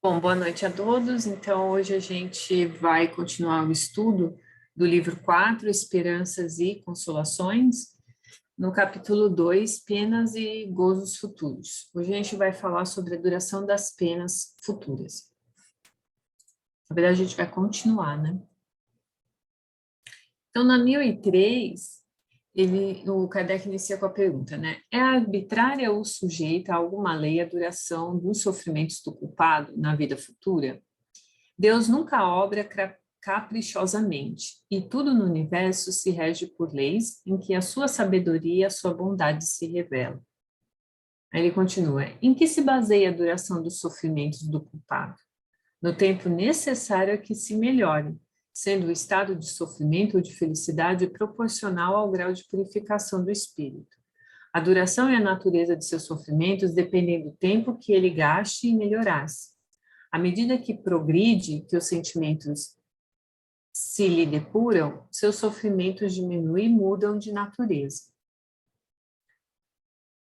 Bom, boa noite a todos. Então, hoje a gente vai continuar o estudo do livro 4, Esperanças e Consolações, no capítulo 2, Penas e Gozos Futuros. Hoje a gente vai falar sobre a duração das penas futuras. Na verdade, a gente vai continuar, né? Então, na 1003, o Kardec inicia com a pergunta, né? É arbitrária ou sujeita a alguma lei a duração dos sofrimentos do culpado na vida futura? Deus nunca obra caprichosamente, e tudo no universo se rege por leis em que a sua sabedoria e a sua bondade se revelam. Aí ele continua: em que se baseia a duração dos sofrimentos do culpado? No tempo necessário a que se melhore, sendo o estado de sofrimento ou de felicidade proporcional ao grau de purificação do espírito. A duração e a natureza de seus sofrimentos dependem do tempo que ele gaste em melhorar-se. À medida que progride, que os sentimentos se lhe depuram, seus sofrimentos diminuem e mudam de natureza.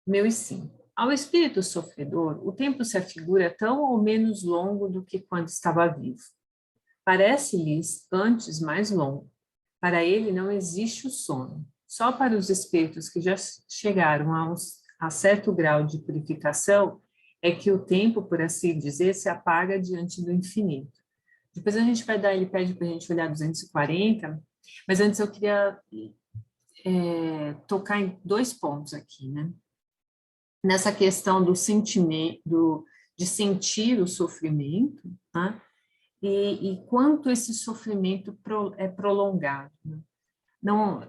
1005. Ao espírito sofredor, o tempo se afigura tão ou menos longo do que quando estava vivo. Parece-lhes antes mais longo. Para ele não existe o sono. Só para os espíritos que já chegaram a certo grau de purificação é que o tempo, por assim dizer, se apaga diante do infinito. Depois a gente vai dar, ele pede para a gente olhar 240, mas antes eu queria tocar em dois pontos aqui, né? Nessa questão do sentimento, de sentir o sofrimento, né? E quanto esse sofrimento é prolongado. Né? Não,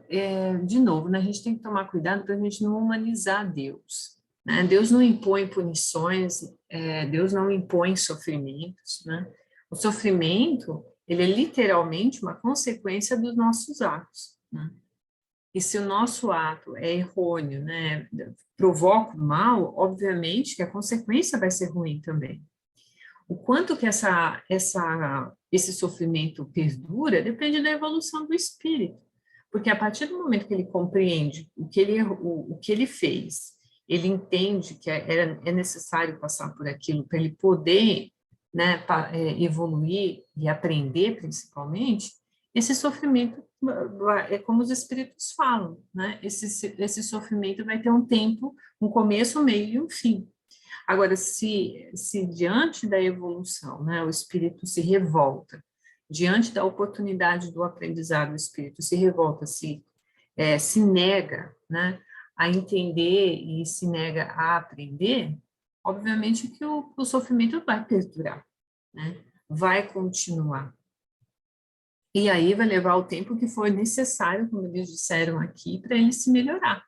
de novo, né, a gente tem que tomar cuidado para a gente não humanizar Deus. Né? Deus não impõe punições, Deus não impõe sofrimentos. Né? O sofrimento, ele é literalmente uma consequência dos nossos atos. Né? E se o nosso ato é errôneo, né, provoca o mal, obviamente que a consequência vai ser ruim também. O quanto que esse sofrimento perdura depende da evolução do espírito. Porque a partir do momento que ele compreende o que ele fez, ele entende que é necessário passar por aquilo para ele poder, né, evoluir e aprender, principalmente, esse sofrimento, é como os espíritos falam, né? Esse sofrimento vai ter um tempo, um começo, um meio e um fim. Agora, se diante da evolução, né, o espírito se revolta, diante da oportunidade do aprendizado, o espírito se revolta, se nega, né, a entender e se nega a aprender, obviamente que o sofrimento vai perdurar, né, vai continuar. E aí vai levar o tempo que for necessário, como eles disseram aqui, para ele se melhorar,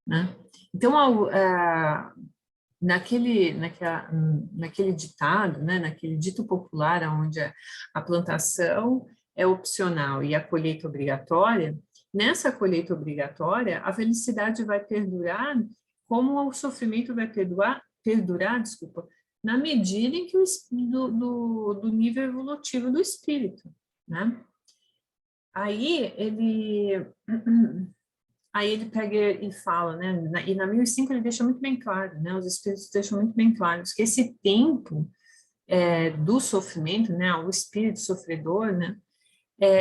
né. Então, naquele ditado, né, naquele dito popular, onde a plantação é opcional e a colheita obrigatória, nessa colheita obrigatória, a felicidade vai perdurar, como o sofrimento vai perdurar, desculpa, na medida em que do nível evolutivo do espírito, né? Aí ele pega e fala, né, e na 1005 ele deixa muito bem claro, né, os espíritos deixam muito bem claros que esse tempo do sofrimento, né, o espírito sofredor, né,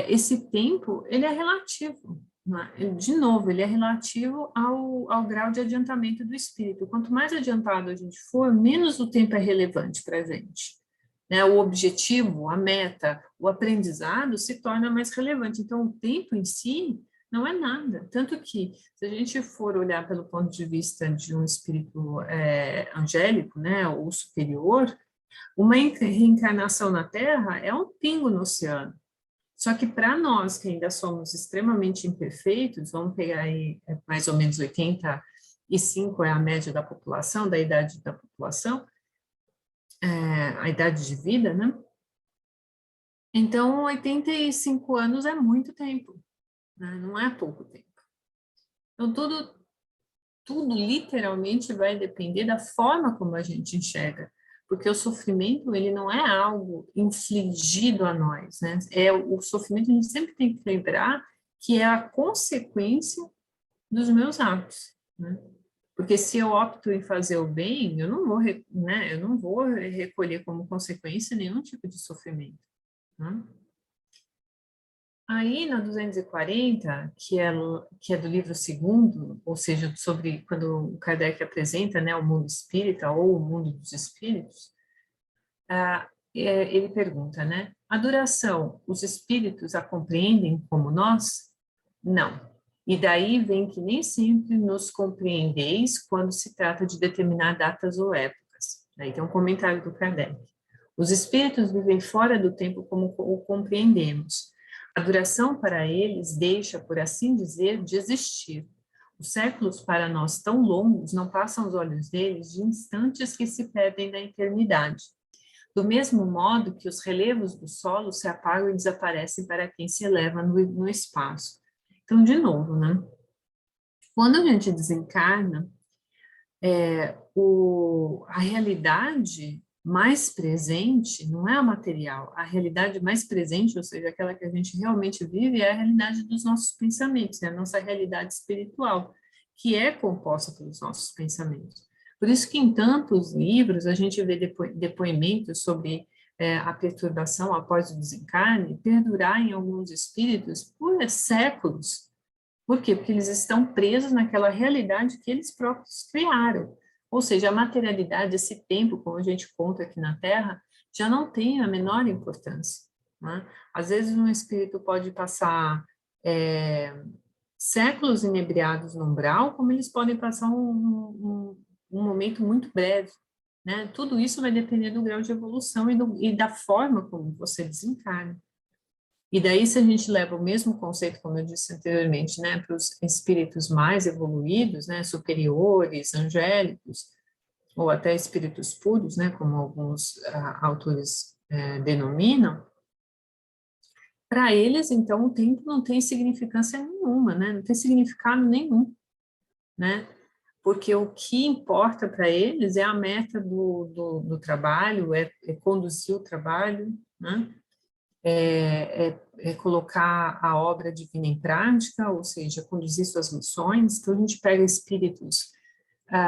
esse tempo, ele é relativo, né? De novo, ele é relativo ao grau de adiantamento do espírito. Quanto mais adiantado a gente for, menos o tempo é relevante para a gente. Né? O objetivo, a meta, o aprendizado se torna mais relevante. Então, o tempo em si não é nada. Tanto que, se a gente for olhar pelo ponto de vista de um espírito angélico, né, ou superior, uma reencarnação na Terra é um pingo no oceano. Só que para nós que ainda somos extremamente imperfeitos, vamos pegar aí mais ou menos 85 é a média da população, da idade da população, a idade de vida, né? Então, 85 anos é muito tempo, né? Não é pouco tempo. Então, tudo literalmente vai depender da forma como a gente enxerga, porque o sofrimento, ele não é algo infligido a nós, né? O sofrimento, a gente sempre tem que lembrar que é a consequência dos meus atos, né? Porque se eu opto em fazer o bem, eu não vou, né, eu não vou recolher como consequência nenhum tipo de sofrimento, né? Aí, na 240, que é do livro segundo, ou seja, sobre quando o Kardec apresenta, né, o mundo espírita ou o mundo dos espíritos, ele pergunta, né, a duração, os espíritos a compreendem como nós? Não. E daí vem que nem sempre nos compreendeis quando se trata de determinar datas ou épocas. Aí tem um comentário do Kardec. Os espíritos vivem fora do tempo como o compreendemos. A duração para eles deixa, por assim dizer, de existir. Os séculos para nós tão longos não passam aos olhos deles de instantes que se perdem na eternidade. Do mesmo modo que os relevos do solo se apagam e desaparecem para quem se eleva no espaço. Então, de novo, né? Quando a gente desencarna, a realidade mais presente não é a material, a realidade mais presente, ou seja, aquela que a gente realmente vive, é a realidade dos nossos pensamentos, é a nossa realidade espiritual, que é composta pelos nossos pensamentos. Por isso que em tantos livros a gente vê depoimentos sobre a perturbação após o desencarne perdurar em alguns espíritos por séculos. Por quê? Porque eles estão presos naquela realidade que eles próprios criaram. Ou seja, a materialidade, esse tempo, como a gente conta aqui na Terra, já não tem a menor importância, né? Às vezes um espírito pode passar séculos inebriados no umbral, como eles podem passar um momento muito breve, né? Tudo isso vai depender do grau de evolução e da forma como você desencarna. E daí, se a gente leva o mesmo conceito, como eu disse anteriormente, né, para os espíritos mais evoluídos, né, superiores, angélicos, ou até espíritos puros, né, como alguns autores denominam, para eles, então, o tempo não tem significância nenhuma, né, não tem significado nenhum, né, porque o que importa para eles é a meta do trabalho, é conduzir o trabalho, né, colocar a obra divina em prática, ou seja, conduzir suas missões. Então, a gente pega espíritos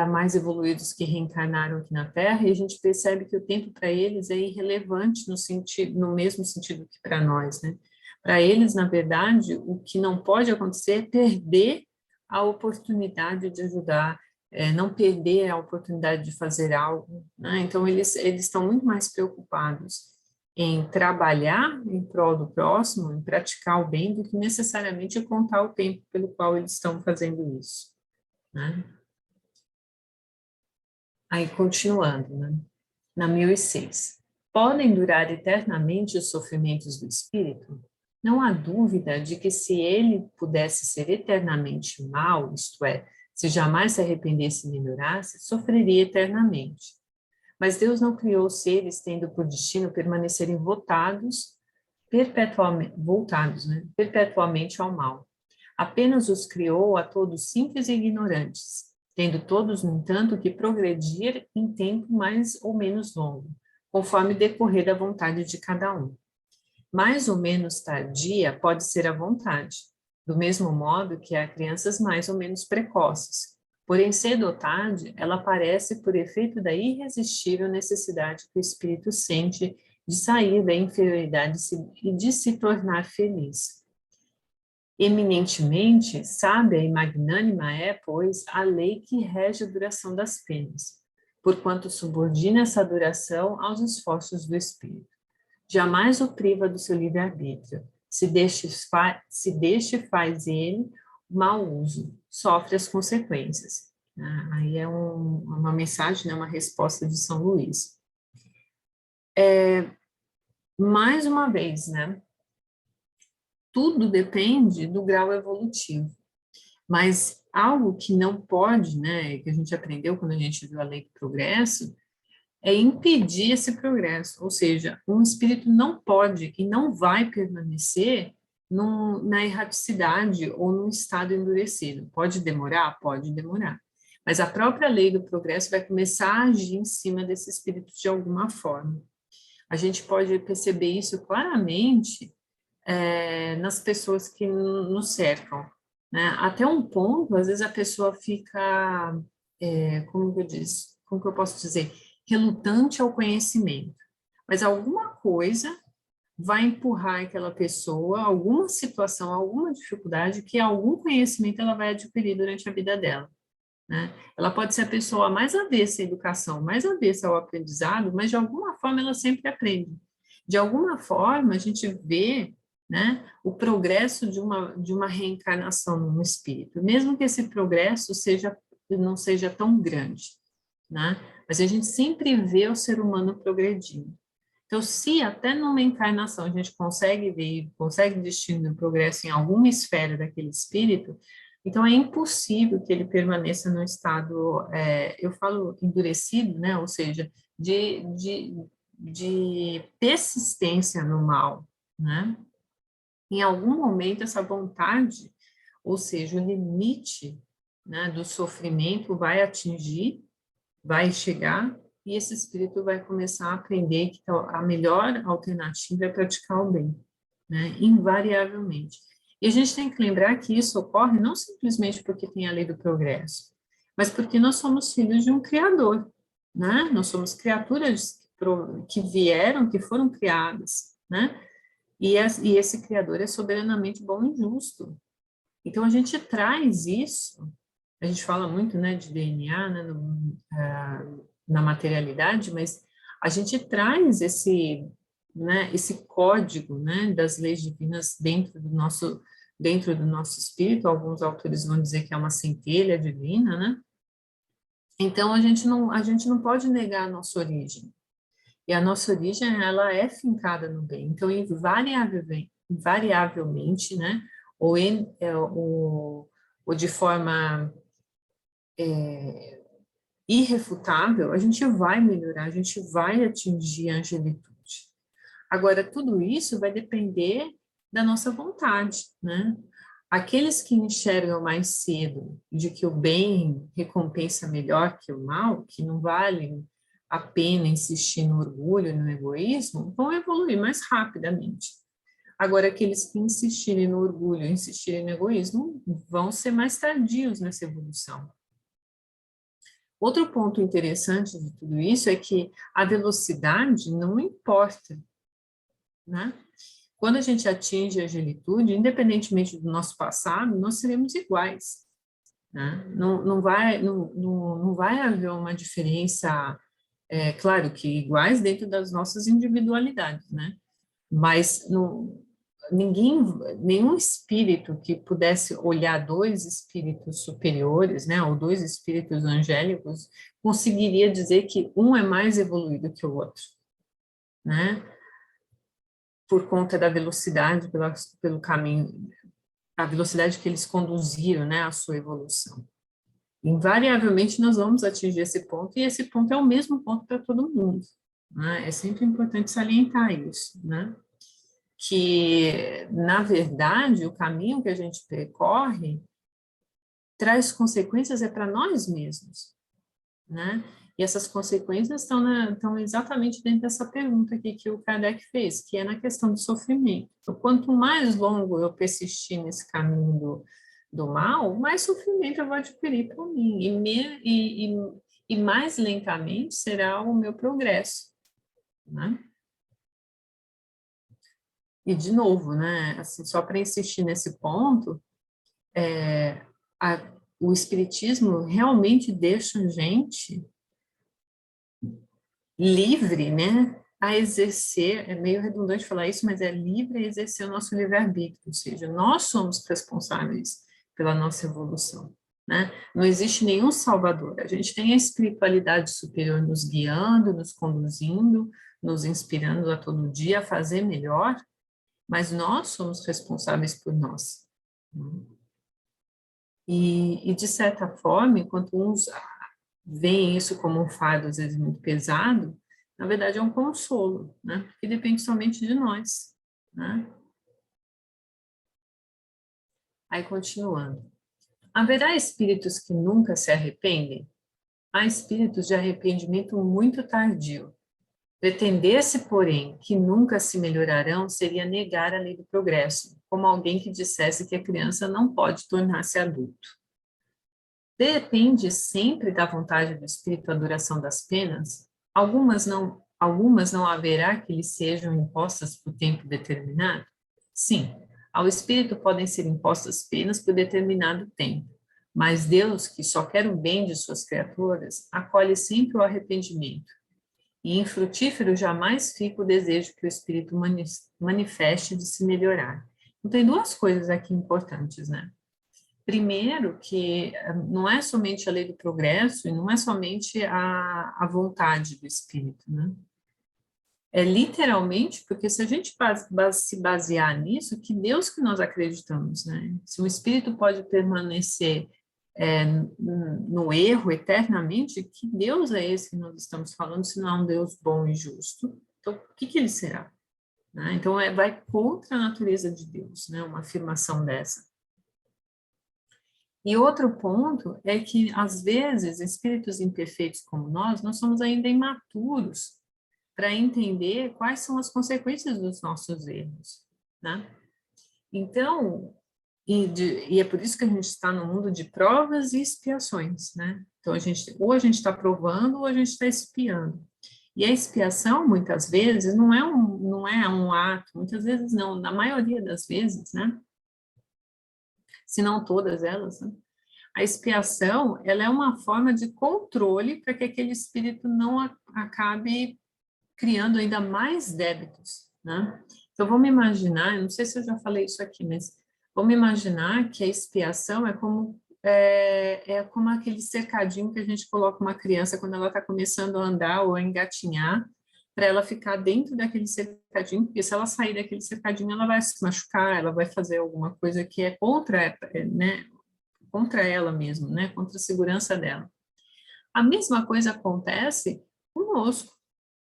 mais evoluídos que reencarnaram aqui na Terra e a gente percebe que o tempo para eles é irrelevante no mesmo sentido que para nós, né? Para eles, na verdade, o que não pode acontecer é perder a oportunidade de ajudar, não perder a oportunidade de fazer algo, né? Então, eles estão muito mais preocupados em trabalhar em prol do próximo, em praticar o bem, do que necessariamente contar o tempo pelo qual eles estão fazendo isso, né? Aí, continuando, né? Na 1006. Podem durar eternamente os sofrimentos do espírito? Não há dúvida de que se ele pudesse ser eternamente mau, isto é, se jamais se arrependesse e melhorasse, sofreria eternamente. Mas Deus não criou seres tendo por destino permanecerem voltados, né, perpetuamente ao mal. Apenas os criou a todos simples e ignorantes, tendo todos, no entanto, que progredir em tempo mais ou menos longo, conforme decorrer da vontade de cada um. Mais ou menos tardia pode ser a vontade, do mesmo modo que há crianças mais ou menos precoces. Porém, cedo ou tarde, ela aparece por efeito da irresistível necessidade que o espírito sente de sair da inferioridade e de se tornar feliz. Eminentemente, sábia e magnânima é, pois, a lei que rege a duração das penas, porquanto subordina essa duração aos esforços do espírito. Jamais o priva do seu livre-arbítrio. Se deste faz ele mau uso, sofre as consequências. Aí é uma mensagem, né, uma resposta de São Luís. Mais uma vez, né, tudo depende do grau evolutivo, mas algo que não pode, né, que a gente aprendeu quando a gente viu a lei do progresso, é impedir esse progresso, ou seja, um espírito não pode e não vai permanecer na erraticidade ou num estado endurecido. Pode demorar? Pode demorar. Mas a própria lei do progresso vai começar a agir em cima desse espírito de alguma forma. A gente pode perceber isso claramente nas pessoas que nos cercam, né? Até um ponto, às vezes a pessoa fica como que eu disse, como que eu posso dizer, relutante ao conhecimento. Mas alguma coisa vai empurrar aquela pessoa, alguma situação, alguma dificuldade, que algum conhecimento ela vai adquirir durante a vida dela, né? Ela pode ser a pessoa mais avessa à educação, mais avessa ao aprendizado, mas de alguma forma ela sempre aprende. De alguma forma a gente vê, né, o progresso de uma reencarnação no espírito, mesmo que esse progresso não seja tão grande, né? Mas a gente sempre vê o ser humano progredindo. Então, se até numa encarnação a gente consegue ver, consegue distinguir o progresso em alguma esfera daquele espírito, então é impossível que ele permaneça no estado, eu falo endurecido, né? Ou seja, de persistência no mal, né? Em algum momento essa vontade, ou seja, o limite, né, do sofrimento vai atingir, vai chegar, e esse espírito vai começar a aprender que a melhor alternativa é praticar o bem, né? Invariavelmente. E a gente tem que lembrar que isso ocorre não simplesmente porque tem a lei do progresso, mas porque nós somos filhos de um Criador, né? Nós somos criaturas que vieram, que foram criadas, né? E esse Criador é soberanamente bom e justo. Então, a gente traz isso, a gente fala muito, né, de DNA, né, na materialidade, mas a gente traz esse, né, esse código, né, das leis divinas dentro do nosso espírito. Alguns autores vão dizer que é uma centelha divina, né? Então, a gente não pode negar a nossa origem. E a nossa origem, ela é fincada no bem. Então, invariavelmente, né, ou de forma irrefutável, a gente vai melhorar, a gente vai atingir a angelitude. Agora, tudo isso vai depender da nossa vontade, né? Aqueles que enxergam mais cedo de que o bem recompensa melhor que o mal, que não vale a pena insistir no orgulho, no egoísmo, vão evoluir mais rapidamente. Agora, aqueles que insistirem no orgulho, insistirem no egoísmo, vão ser mais tardios nessa evolução. Outro ponto interessante de tudo isso é que a velocidade não importa, né? Quando a gente atinge a angelitude, independentemente do nosso passado, nós seremos iguais, né? Não vai haver uma diferença, claro que iguais dentro das nossas individualidades, né? Mas nenhum espírito que pudesse olhar dois espíritos superiores, né, ou dois espíritos angélicos, conseguiria dizer que um é mais evoluído que o outro, né? Por conta da velocidade, pelo caminho, a velocidade que eles conduziram, né, a sua evolução. Invariavelmente nós vamos atingir esse ponto, e esse ponto é o mesmo ponto para todo mundo, né? É sempre importante salientar isso, né? Que, na verdade, o caminho que a gente percorre traz consequências para nós mesmos, né? E essas consequências estão exatamente dentro dessa pergunta aqui que o Kardec fez, que é na questão do sofrimento. Então, quanto mais longo eu persistir nesse caminho do mal, mais sofrimento eu vou adquirir para mim, e mais lentamente será o meu progresso, né? E, de novo, né, assim, só para insistir nesse ponto, o Espiritismo realmente deixa a gente livre, né, a exercer, é meio redundante falar isso, mas é livre a exercer o nosso livre-arbítrio, ou seja, nós somos responsáveis pela nossa evolução, né? Não existe nenhum salvador, a gente tem a espiritualidade superior nos guiando, nos conduzindo, nos inspirando a todo dia a fazer melhor, mas nós somos responsáveis por nós, né? E, de certa forma, enquanto uns veem isso como um fardo, às vezes, muito pesado, na verdade é um consolo, né? Porque depende somente de nós, né? Aí, continuando. Haverá espíritos que nunca se arrependem? Há espíritos de arrependimento muito tardio. Pretender-se, porém, que nunca se melhorarão seria negar a lei do progresso, como alguém que dissesse que a criança não pode tornar-se adulto. Depende sempre da vontade do Espírito a duração das penas? Algumas não haverá que lhes sejam impostas por tempo determinado? Sim, ao Espírito podem ser impostas penas por determinado tempo, mas Deus, que só quer o bem de suas criaturas, acolhe sempre o arrependimento. E infrutífero jamais fica o desejo que o Espírito manifeste de se melhorar. Então, tem duas coisas aqui importantes, né? Primeiro, que não é somente a lei do progresso e não é somente a vontade do Espírito, né? É literalmente, porque se a gente se basear nisso, que Deus que nós acreditamos, né? Se o Espírito pode permanecer no erro eternamente, que Deus é esse que nós estamos falando, se não é um Deus bom e justo? Então, o que ele será? Né? Então, vai contra a natureza de Deus, né? Uma afirmação dessa. E outro ponto é que, às vezes, espíritos imperfeitos como nós somos ainda imaturos para entender quais são as consequências dos nossos erros, né? Então, e é por isso que a gente está no mundo de provas e expiações, né? Então, ou a gente está provando ou a gente está expiando. E a expiação, muitas vezes, não é um ato, muitas vezes não, na maioria das vezes, né? Se não todas elas, né? A expiação, ela é uma forma de controle para que aquele espírito não acabe criando ainda mais débitos, né? Então, vamos imaginar, eu não sei se eu já falei isso aqui, mas vamos imaginar que a expiação é como aquele cercadinho que a gente coloca uma criança quando ela está começando a andar ou a engatinhar, para ela ficar dentro daquele cercadinho, porque se ela sair daquele cercadinho, ela vai se machucar, ela vai fazer alguma coisa que é né, contra ela mesma, né, contra a segurança dela. A mesma coisa acontece conosco,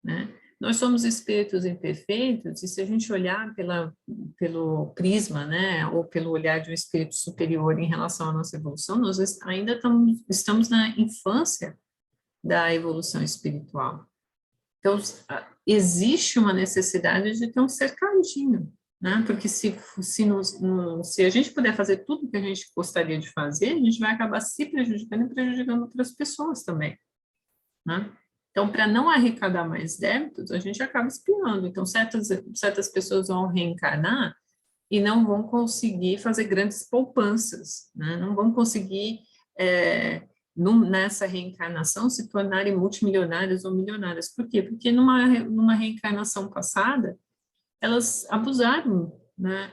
né? Nós somos espíritos imperfeitos, e se a gente olhar pelo prisma, né, ou pelo olhar de um espírito superior em relação à nossa evolução, nós ainda estamos na infância da evolução espiritual. Então, existe uma necessidade de ter um cercadinho, né? Porque se a gente puder fazer tudo o que a gente gostaria de fazer, a gente vai acabar se prejudicando e prejudicando outras pessoas também, né? Então, para não arrecadar mais débitos, a gente acaba espiando. Então, certas pessoas vão reencarnar e não vão conseguir fazer grandes poupanças, né? Não vão conseguir, nessa reencarnação, se tornarem multimilionários ou milionárias. Por quê? Porque numa reencarnação passada, elas abusaram, né,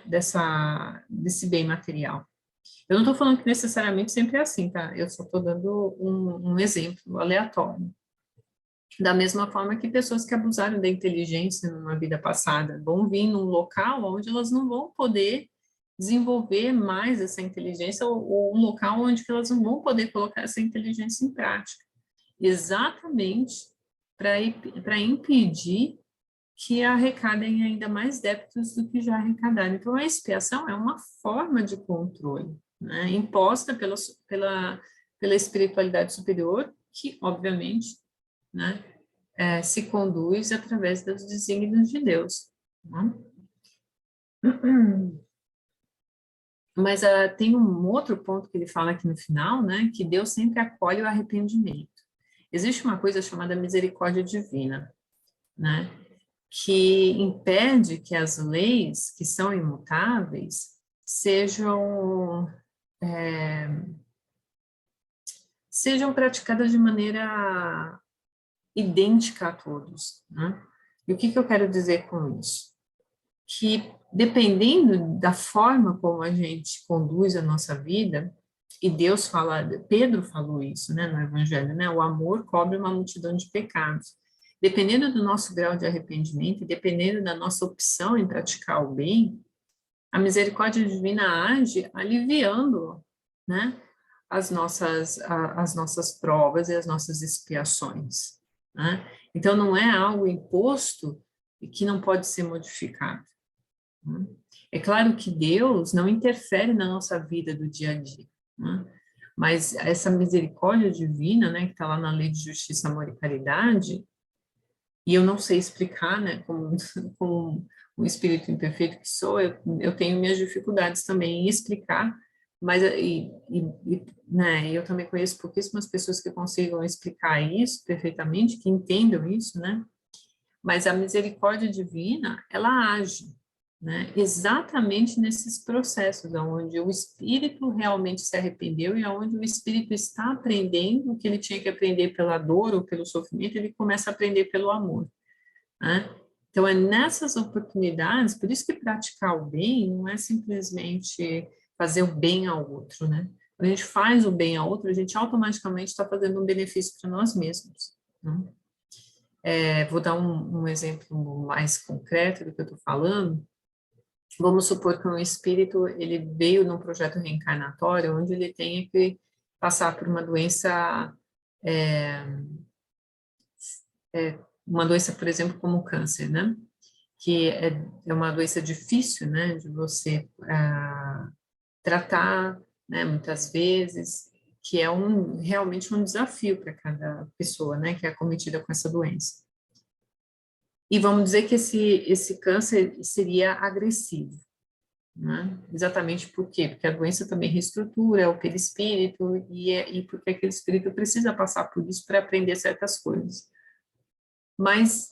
desse bem material. Eu não estou falando que necessariamente sempre é assim, tá? Eu só estou dando um exemplo aleatório. Da mesma forma que pessoas que abusaram da inteligência numa vida passada vão vir num local onde elas não vão poder desenvolver mais essa inteligência, ou um local onde elas não vão poder colocar essa inteligência em prática. Exatamente para impedir que arrecadem ainda mais débitos do que já arrecadaram. Então, a expiação é uma forma de controle, né, imposta pela espiritualidade superior, que, obviamente, né, se conduz através dos desígnios de Deus. Né? Mas tem um outro ponto que ele fala aqui no final, né, que Deus sempre acolhe o arrependimento. Existe uma coisa chamada misericórdia divina, né, que impede que as leis que são imutáveis sejam praticadas de maneira idêntica a todos, né? E o que eu quero dizer com isso? Que dependendo da forma como a gente conduz a nossa vida, e Pedro falou isso, né, no Evangelho, né, o amor cobre uma multidão de pecados. Dependendo do nosso grau de arrependimento, e dependendo da nossa opção em praticar o bem, a misericórdia divina age aliviando, né, as nossas provas e as nossas expiações, né? Então, não é algo imposto e que não pode ser modificado. Né? É claro que Deus não interfere na nossa vida do dia a dia, né? Mas essa misericórdia divina, né, que está lá na lei de justiça, amor e caridade, e eu não sei explicar, né, como um espírito imperfeito que sou, eu tenho minhas dificuldades também em explicar Mas né, eu também conheço pouquíssimas pessoas que consigam explicar isso perfeitamente, que entendam isso, né? Mas a misericórdia divina, ela age, né? Exatamente nesses processos, onde o espírito realmente se arrependeu e onde o espírito está aprendendo o que ele tinha que aprender pela dor ou pelo sofrimento, ele começa a aprender pelo amor, né? Então, é nessas oportunidades, por isso que praticar o bem não é simplesmente fazer o bem ao outro, né? Quando a gente faz o bem ao outro, a gente automaticamente está fazendo um benefício para nós mesmos, né? Vou dar um exemplo mais concreto do que eu estou falando. Vamos supor que um espírito, ele veio num projeto reencarnatório, onde ele tenha que passar por é, uma doença, por exemplo, como o câncer, né? Que é uma doença difícil, né, de você tratar, né, muitas vezes, que é realmente um desafio para cada pessoa, né, que é acometida com essa doença. E vamos dizer que esse câncer seria agressivo, né? Exatamente por quê? Porque a doença também reestrutura o perispírito e porque aquele espírito precisa passar por isso para aprender certas coisas. Mas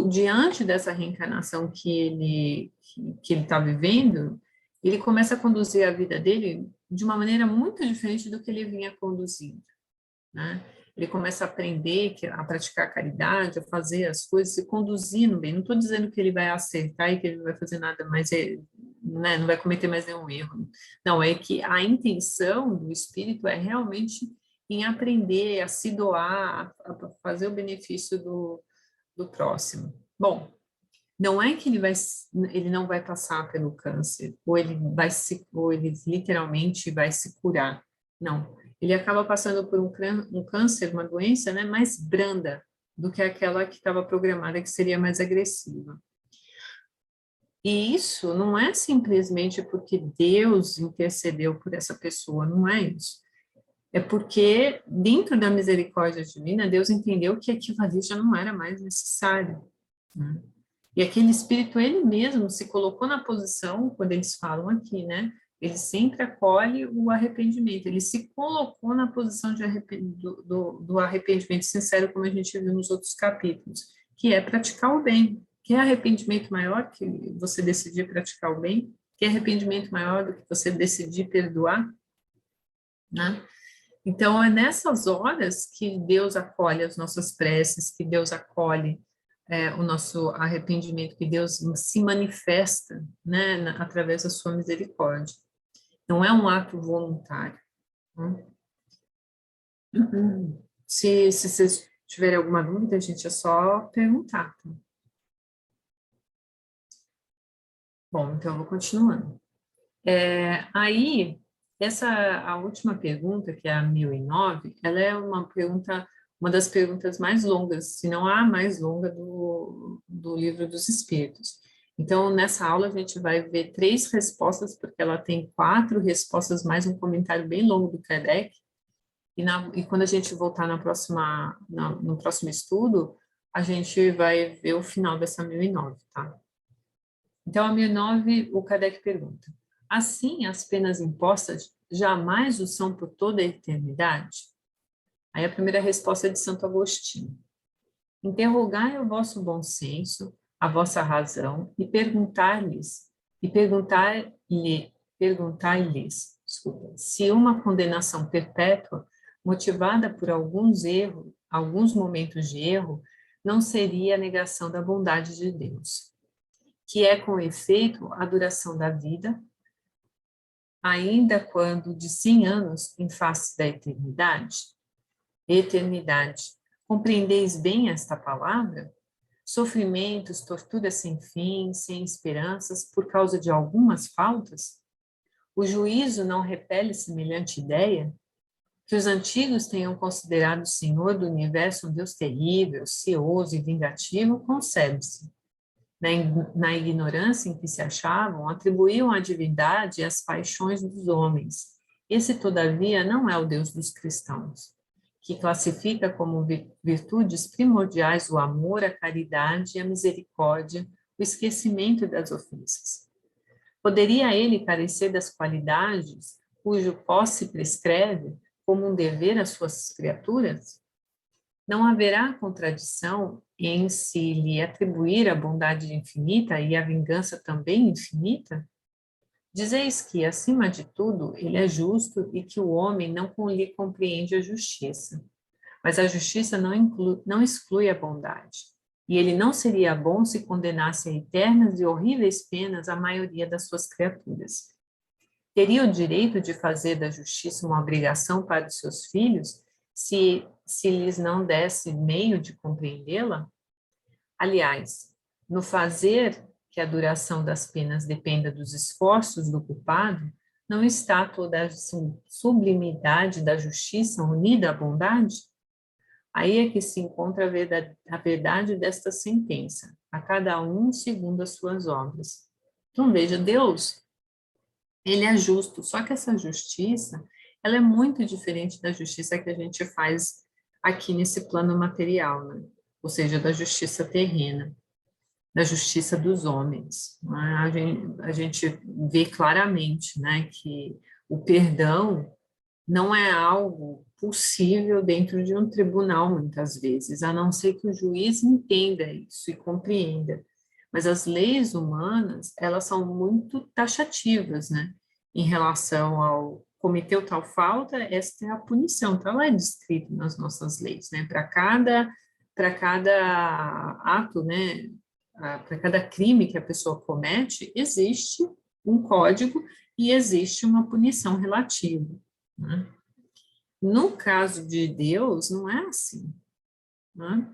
diante dessa reencarnação que ele está vivendo, ele começa a conduzir a vida dele de uma maneira muito diferente do que ele vinha conduzindo, né? Ele começa a aprender a praticar a caridade, a fazer as coisas, se conduzindo bem. Não estou dizendo que ele vai acertar e que ele não vai fazer nada mais, né, não vai cometer mais nenhum erro. Não, é que a intenção do espírito é realmente em aprender a se doar, a fazer o benefício do próximo. Bom, não é que ele não vai passar pelo câncer, ou ele literalmente vai se curar. Não, ele acaba passando por um câncer, uma doença, né, mais branda do que aquela que estava programada, que seria mais agressiva. E isso não é simplesmente porque Deus intercedeu por essa pessoa, não é isso. É porque, dentro da misericórdia divina, Deus entendeu que aquilo ali já não era mais necessário, né? E aquele espírito, ele mesmo se colocou na posição, quando eles falam aqui, né? Ele sempre acolhe o arrependimento, ele se colocou na posição do arrependimento sincero, como a gente viu nos outros capítulos, que é praticar o bem. Que é arrependimento maior que você decidir praticar o bem? Que é arrependimento maior do que você decidir perdoar, né? Então, é nessas horas que Deus acolhe as nossas preces, que Deus acolhe o nosso arrependimento, que Deus se manifesta, né, através da sua misericórdia. Não é um ato voluntário, né? Se vocês tiverem alguma dúvida, gente, é só perguntar, tá? Bom, então eu vou continuando. Aí, a última pergunta, que é a 1009, ela é uma das perguntas mais longas, se não a mais longa do Livro dos Espíritos. Então, nessa aula, a gente vai ver 3 respostas, porque ela tem 4 respostas, mais um comentário bem longo do Kardec. E quando a gente voltar no próximo estudo, a gente vai ver o final dessa 1009, tá? Então, a 1009, o Kardec pergunta: assim, as penas impostas jamais o são por toda a eternidade? Aí a primeira resposta é de Santo Agostinho: interrogai o vosso bom senso, a vossa razão, e perguntai-lhes, desculpa, se uma condenação perpétua, motivada por alguns momentos de erro, não seria a negação da bondade de Deus, que é, com efeito, a duração da vida, ainda quando de 100 anos em face da eternidade. Eternidade. Compreendeis bem esta palavra? Sofrimentos, torturas sem fim, sem esperanças, por causa de algumas faltas? O juízo não repele semelhante ideia? Que os antigos tenham considerado o Senhor do Universo um Deus terrível, cioso e vingativo, concebe-se. Na ignorância em que se achavam, atribuíam à divindade as paixões dos homens. Esse, todavia, não é o Deus dos cristãos, que classifica como virtudes primordiais o amor, a caridade, a misericórdia, o esquecimento das ofensas. Poderia ele carecer das qualidades cujo posse prescreve como um dever às suas criaturas, não haverá contradição em se lhe atribuir a bondade infinita e a vingança também infinita? Dizeis que, acima de tudo, ele é justo e que o homem não lhe compreende a justiça. Mas a justiça não exclui a bondade. E ele não seria bom se condenasse a eternas e horríveis penas a maioria das suas criaturas. Teria o direito de fazer da justiça uma obrigação para os seus filhos se lhes não desse meio de compreendê-la? Aliás, no fazer que a duração das penas dependa dos esforços do culpado, não está toda a sublimidade da justiça unida à bondade? Aí é que se encontra a verdade desta sentença, a cada um segundo as suas obras. Então, veja, Deus, ele é justo, só que essa justiça, ela é muito diferente da justiça que a gente faz aqui nesse plano material, né? Ou seja, da justiça terrena, da justiça dos homens. Né? A gente vê claramente, né, que o perdão não é algo possível dentro de um tribunal, muitas vezes, a não ser que o juiz entenda isso e compreenda. Mas as leis humanas, elas são muito taxativas, né? Em relação ao cometeu tal falta, esta é a punição. Então, ela é descrita nas nossas leis, né? Para cada ato, né? Para cada crime que a pessoa comete, existe um código e existe uma punição relativa, né? No caso de Deus, não é assim, né?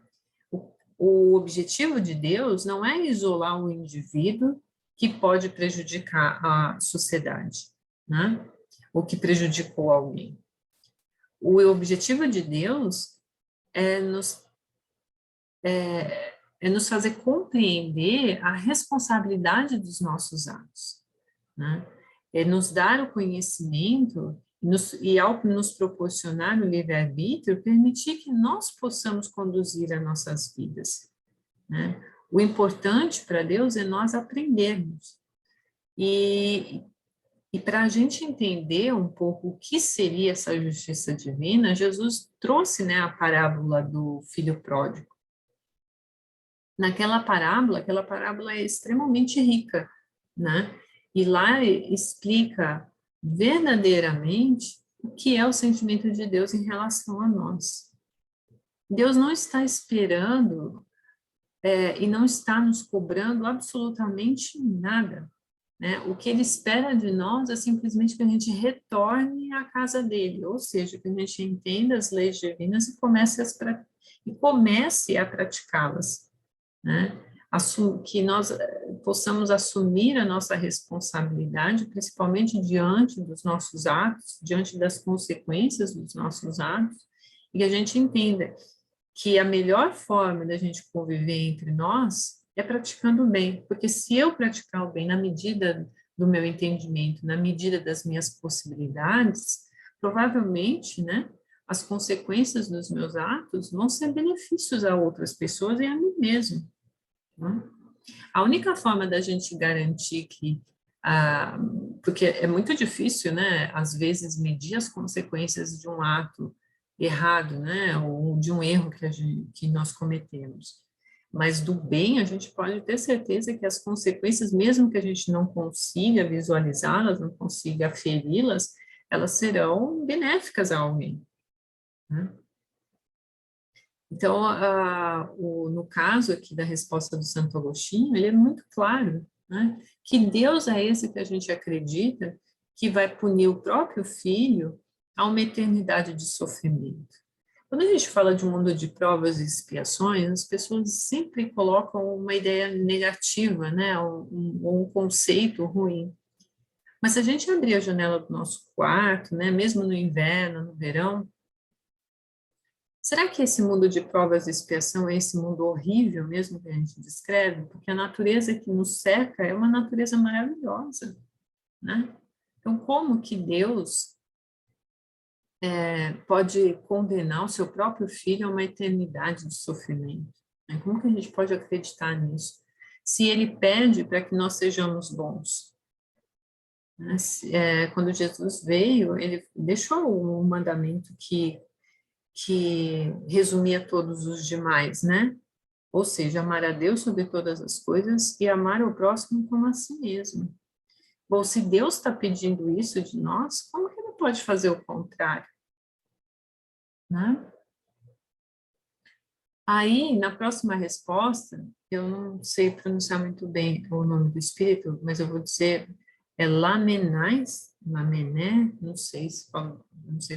O objetivo de Deus não é isolar o indivíduo que pode prejudicar a sociedade, né? Ou que prejudicou alguém. O objetivo de Deus é nos fazer compreender a responsabilidade dos nossos atos, né? É nos dar o conhecimento e ao nos proporcionar o livre-arbítrio, permitir que nós possamos conduzir as nossas vidas, né? O importante para Deus é nós aprendermos. E para a gente entender um pouco o que seria essa justiça divina, Jesus trouxe, né, a parábola do filho pródigo. Aquela parábola é extremamente rica, né? E lá explica verdadeiramente o que é o sentimento de Deus em relação a nós. Deus não está esperando e não está nos cobrando absolutamente nada, né? O que Ele espera de nós é simplesmente que a gente retorne à casa dele, ou seja, que a gente entenda as leis divinas e comece a praticá-las, né? Que nós possamos assumir a nossa responsabilidade, principalmente diante dos nossos atos, diante das consequências dos nossos atos, e que a gente entenda que a melhor forma da gente conviver entre nós é praticando o bem, porque se eu praticar o bem na medida do meu entendimento, na medida das minhas possibilidades, provavelmente, né, as consequências dos meus atos vão ser benefícios a outras pessoas e a mim mesmo, né? A única forma da gente garantir que, porque é muito difícil, né, às vezes medir as consequências de um ato errado, né, ou de um erro que nós cometemos. Mas do bem, a gente pode ter certeza que as consequências, mesmo que a gente não consiga visualizá-las, não consiga aferi-las, elas serão benéficas a alguém, né? Então, no caso aqui da resposta do Santo Agostinho, ele é muito claro, né? Que Deus é esse que a gente acredita que vai punir o próprio filho a uma eternidade de sofrimento. Quando a gente fala de um mundo de provas e expiações, as pessoas sempre colocam uma ideia negativa, né? Um conceito ruim. Mas se a gente abrir a janela do nosso quarto, né? Mesmo no inverno, no verão, será que esse mundo de provas e expiação é esse mundo horrível mesmo que a gente descreve? Porque a natureza que nos cerca é uma natureza maravilhosa, né? Então, como que Deus pode condenar o seu próprio filho a uma eternidade de sofrimento, né? Como que a gente pode acreditar nisso? Se ele pede para que nós sejamos bons, né? Quando Jesus veio, ele deixou um mandamento que resumia todos os demais, né? Ou seja, amar a Deus sobre todas as coisas e amar o próximo como a si mesmo. Bom, se Deus está pedindo isso de nós, como que ele pode fazer o contrário, né? Aí, na próxima resposta, eu não sei pronunciar muito bem o nome do espírito, mas eu vou dizer, é Lamenais, Lamené, não sei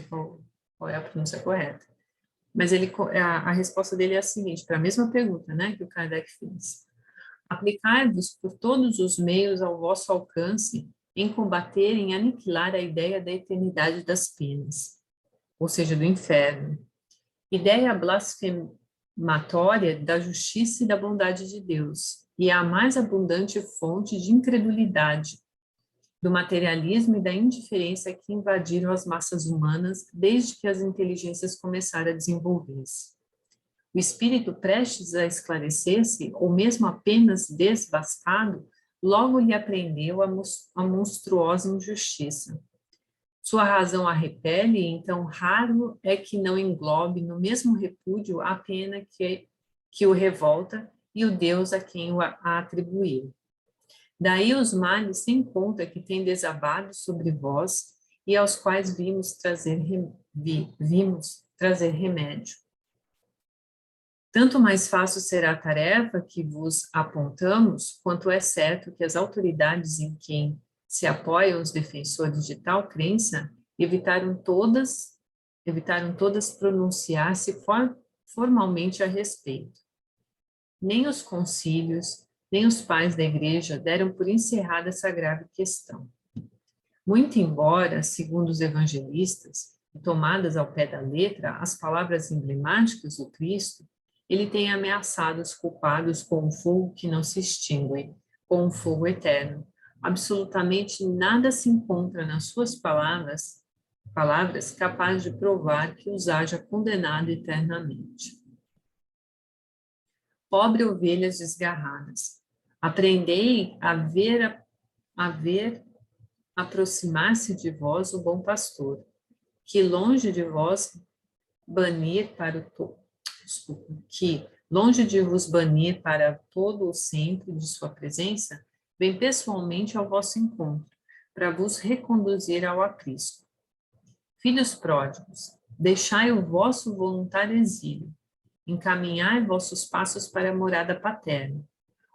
qual é a pronúncia correta. Mas a resposta dele é a seguinte, para a mesma pergunta, né, que o Kardec fez. Aplicai-vos por todos os meios ao vosso alcance em combater, em aniquilar a ideia da eternidade das penas, ou seja, do inferno. Ideia blasfematória da justiça e da bondade de Deus, e a mais abundante fonte de incredulidade, do materialismo e da indiferença que invadiram as massas humanas desde que as inteligências começaram a desenvolver-se. O espírito prestes a esclarecer-se, ou mesmo apenas desvastado, logo lhe apreendeu a monstruosa injustiça. Sua razão a repele, então raro é que não englobe no mesmo repúdio a pena que o revolta e o Deus a quem a atribuiu. Daí os males sem conta que tem desabado sobre vós e aos quais vimos trazer remédio. Tanto mais fácil será a tarefa que vos apontamos, quanto é certo que as autoridades em quem se apoiam os defensores de tal crença evitaram todas pronunciar-se formalmente a respeito. Nem os concílios, nem os pais da Igreja deram por encerrada essa grave questão. Muito embora, segundo os evangelistas, tomadas ao pé da letra, as palavras emblemáticas do Cristo, ele tem ameaçado os culpados com um fogo que não se extingue, com um fogo eterno. Absolutamente nada se encontra nas suas palavras capaz de provar que os haja condenado eternamente. Pobre ovelhas desgarradas, aprendei a ver aproximar-se de vós o bom pastor, que longe de vos banir para que longe de vos banir para todo o sempre de sua presença, vem pessoalmente ao vosso encontro, para vos reconduzir ao aprisco. Filhos pródigos, deixai o vosso voluntário exílio, encaminhai vossos passos para a morada paterna.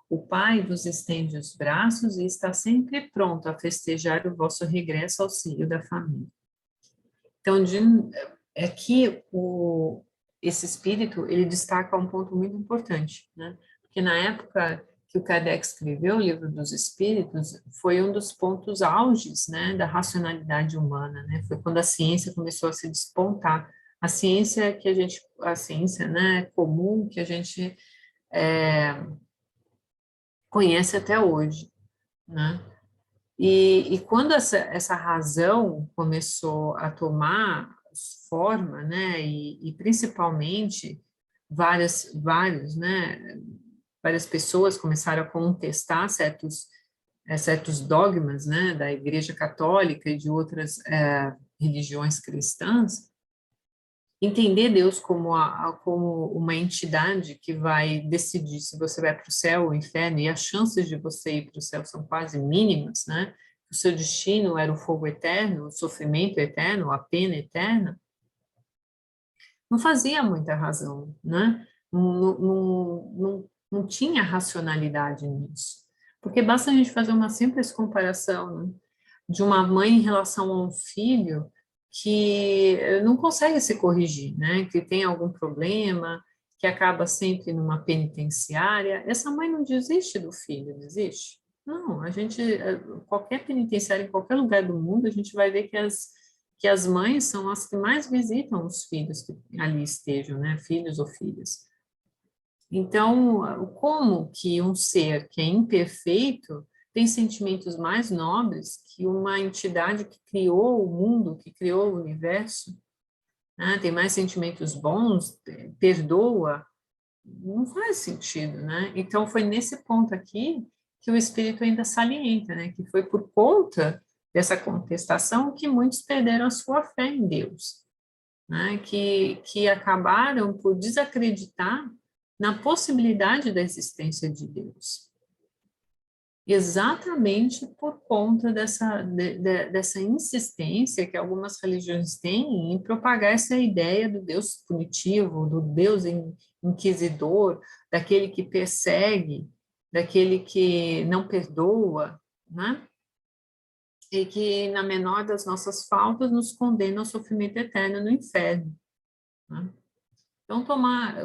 O Pai vos estende os braços e está sempre pronto a festejar o vosso regresso ao seio da família. Então, aqui, esse espírito, ele destaca um ponto muito importante, né? Porque na época que o Kardec escreveu o Livro dos Espíritos, foi um dos pontos auges, né, da racionalidade humana, né? Foi quando a ciência começou a se despontar. A ciência, né, comum que a gente conhece até hoje, né? E quando essa razão começou a tomar forma, né, e principalmente várias pessoas começaram a contestar certos dogmas, né, da Igreja Católica e de outras religiões cristãs, entender Deus como uma entidade que vai decidir se você vai para o céu ou inferno, e as chances de você ir para o céu são quase mínimas, né? O seu destino era o fogo eterno, o sofrimento eterno, a pena eterna, não fazia muita razão, né? Não tinha racionalidade nisso. Porque basta a gente fazer uma simples comparação, né, de uma mãe em relação a um filho que não consegue se corrigir, né? Que tem algum problema, que acaba sempre numa penitenciária. Essa mãe não desiste do filho, desiste? Não, qualquer penitenciária em qualquer lugar do mundo, a gente vai ver que as mães são as que mais visitam os filhos que ali estejam, né? Filhos ou filhas. Então, como que um ser que é imperfeito tem sentimentos mais nobres que uma entidade que criou o mundo, que criou o universo, né? Tem mais sentimentos bons, perdoa? Não faz sentido, né? Então, foi nesse ponto aqui que o Espírito ainda salienta, né? Que foi por conta dessa contestação que muitos perderam a sua fé em Deus, né? Que acabaram por desacreditar na possibilidade da existência de Deus. Exatamente por conta dessa insistência que algumas religiões têm em propagar essa ideia do Deus punitivo, do Deus inquisidor, daquele que persegue, daquele que não perdoa, né? E que, na menor das nossas faltas, nos condena ao sofrimento eterno no inferno, né? Então, tomar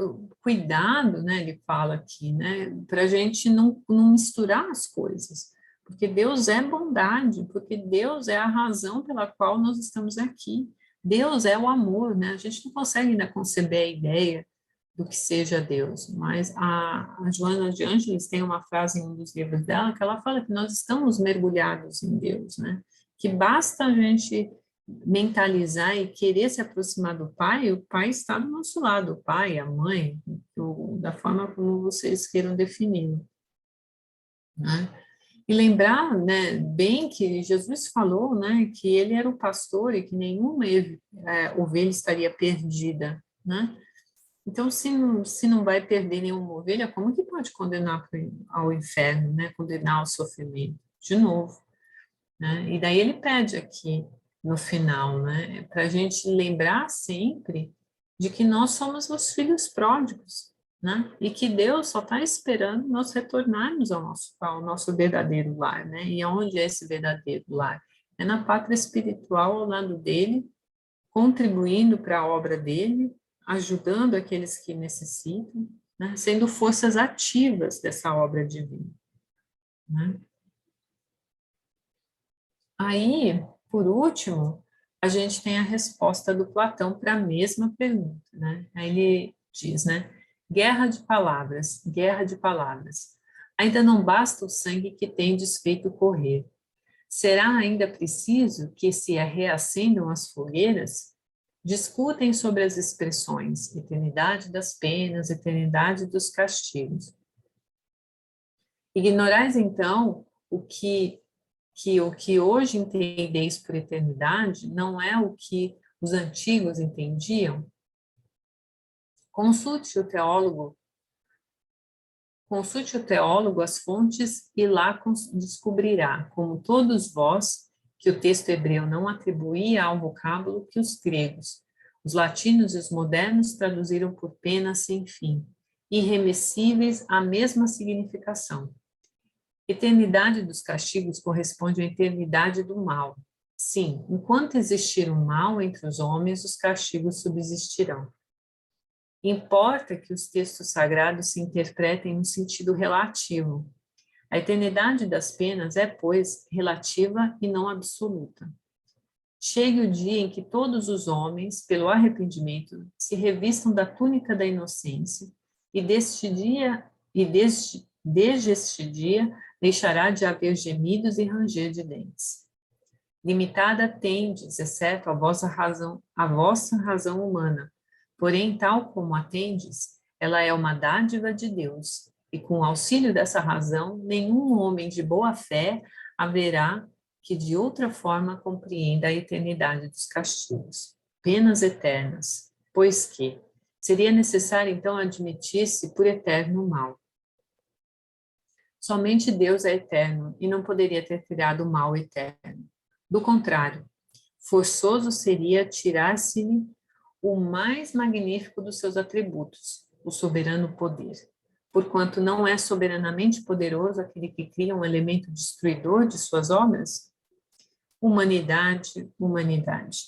cuidado, né, ele fala aqui, né, para a gente não misturar as coisas, porque Deus é bondade, porque Deus é a razão pela qual nós estamos aqui. Deus é o amor, né? A gente não consegue ainda conceber a ideia do que seja Deus, mas a Joana de Ângeles tem uma frase em um dos livros dela que ela fala que nós estamos mergulhados em Deus, né? Que basta a gente mentalizar e querer se aproximar do Pai, o Pai está do nosso lado, o Pai, a Mãe, da forma como vocês queiram defini-lo, né? E lembrar, né, bem que Jesus falou, né, que ele era o pastor e que nenhuma ovelha estaria perdida, né? Então, se não vai perder nenhuma ovelha, como que pode condenar ao inferno, né? Condenar ao sofrimento? De novo, né? E daí ele pede aqui, no final, né? Para a gente lembrar sempre de que nós somos os filhos pródigos, né? E que Deus só está esperando nós retornarmos ao nosso verdadeiro lar, né? E aonde é esse verdadeiro lar? É na pátria espiritual ao lado dele, contribuindo para a obra dele, ajudando aqueles que necessitam, né? Sendo forças ativas dessa obra divina, né? Aí, por último, a gente tem a resposta do Platão para a mesma pergunta, né? Aí ele diz, né? Guerra de palavras, guerra de palavras. Ainda não basta o sangue que tendes feito correr. Será ainda preciso que se reacendam as fogueiras? Discutem sobre as expressões, eternidade das penas, eternidade dos castigos. Ignorais, então, o que hoje entendeis por eternidade não é o que os antigos entendiam? Consulte o teólogo, consulte o teólogo as fontes e lá descobrirá, como todos vós, que o texto hebreu não atribuía ao vocábulo que os gregos, os latinos e os modernos traduziram por pena sem fim, irremessíveis à mesma significação. Eternidade dos castigos corresponde à eternidade do mal. Sim, enquanto existir o mal entre os homens, os castigos subsistirão. Importa que os textos sagrados se interpretem no sentido relativo. A eternidade das penas é, pois, relativa e não absoluta. Chegue o dia em que todos os homens, pelo arrependimento, se revistam da túnica da inocência, e desde este dia deixará de haver gemidos e ranger de dentes. Limitada tendes, exceto a vossa razão humana, porém, tal como a tendes, ela é uma dádiva de Deus, e com o auxílio dessa razão, nenhum homem de boa fé haverá que de outra forma compreenda a eternidade dos castigos, penas eternas, pois que seria necessário então admitir-se por eterno o mal. Somente Deus é eterno e não poderia ter criado o mal eterno. Do contrário, forçoso seria tirar-se-lhe o mais magnífico dos seus atributos, o soberano poder. Porquanto não é soberanamente poderoso aquele que cria um elemento destruidor de suas obras? Humanidade, humanidade.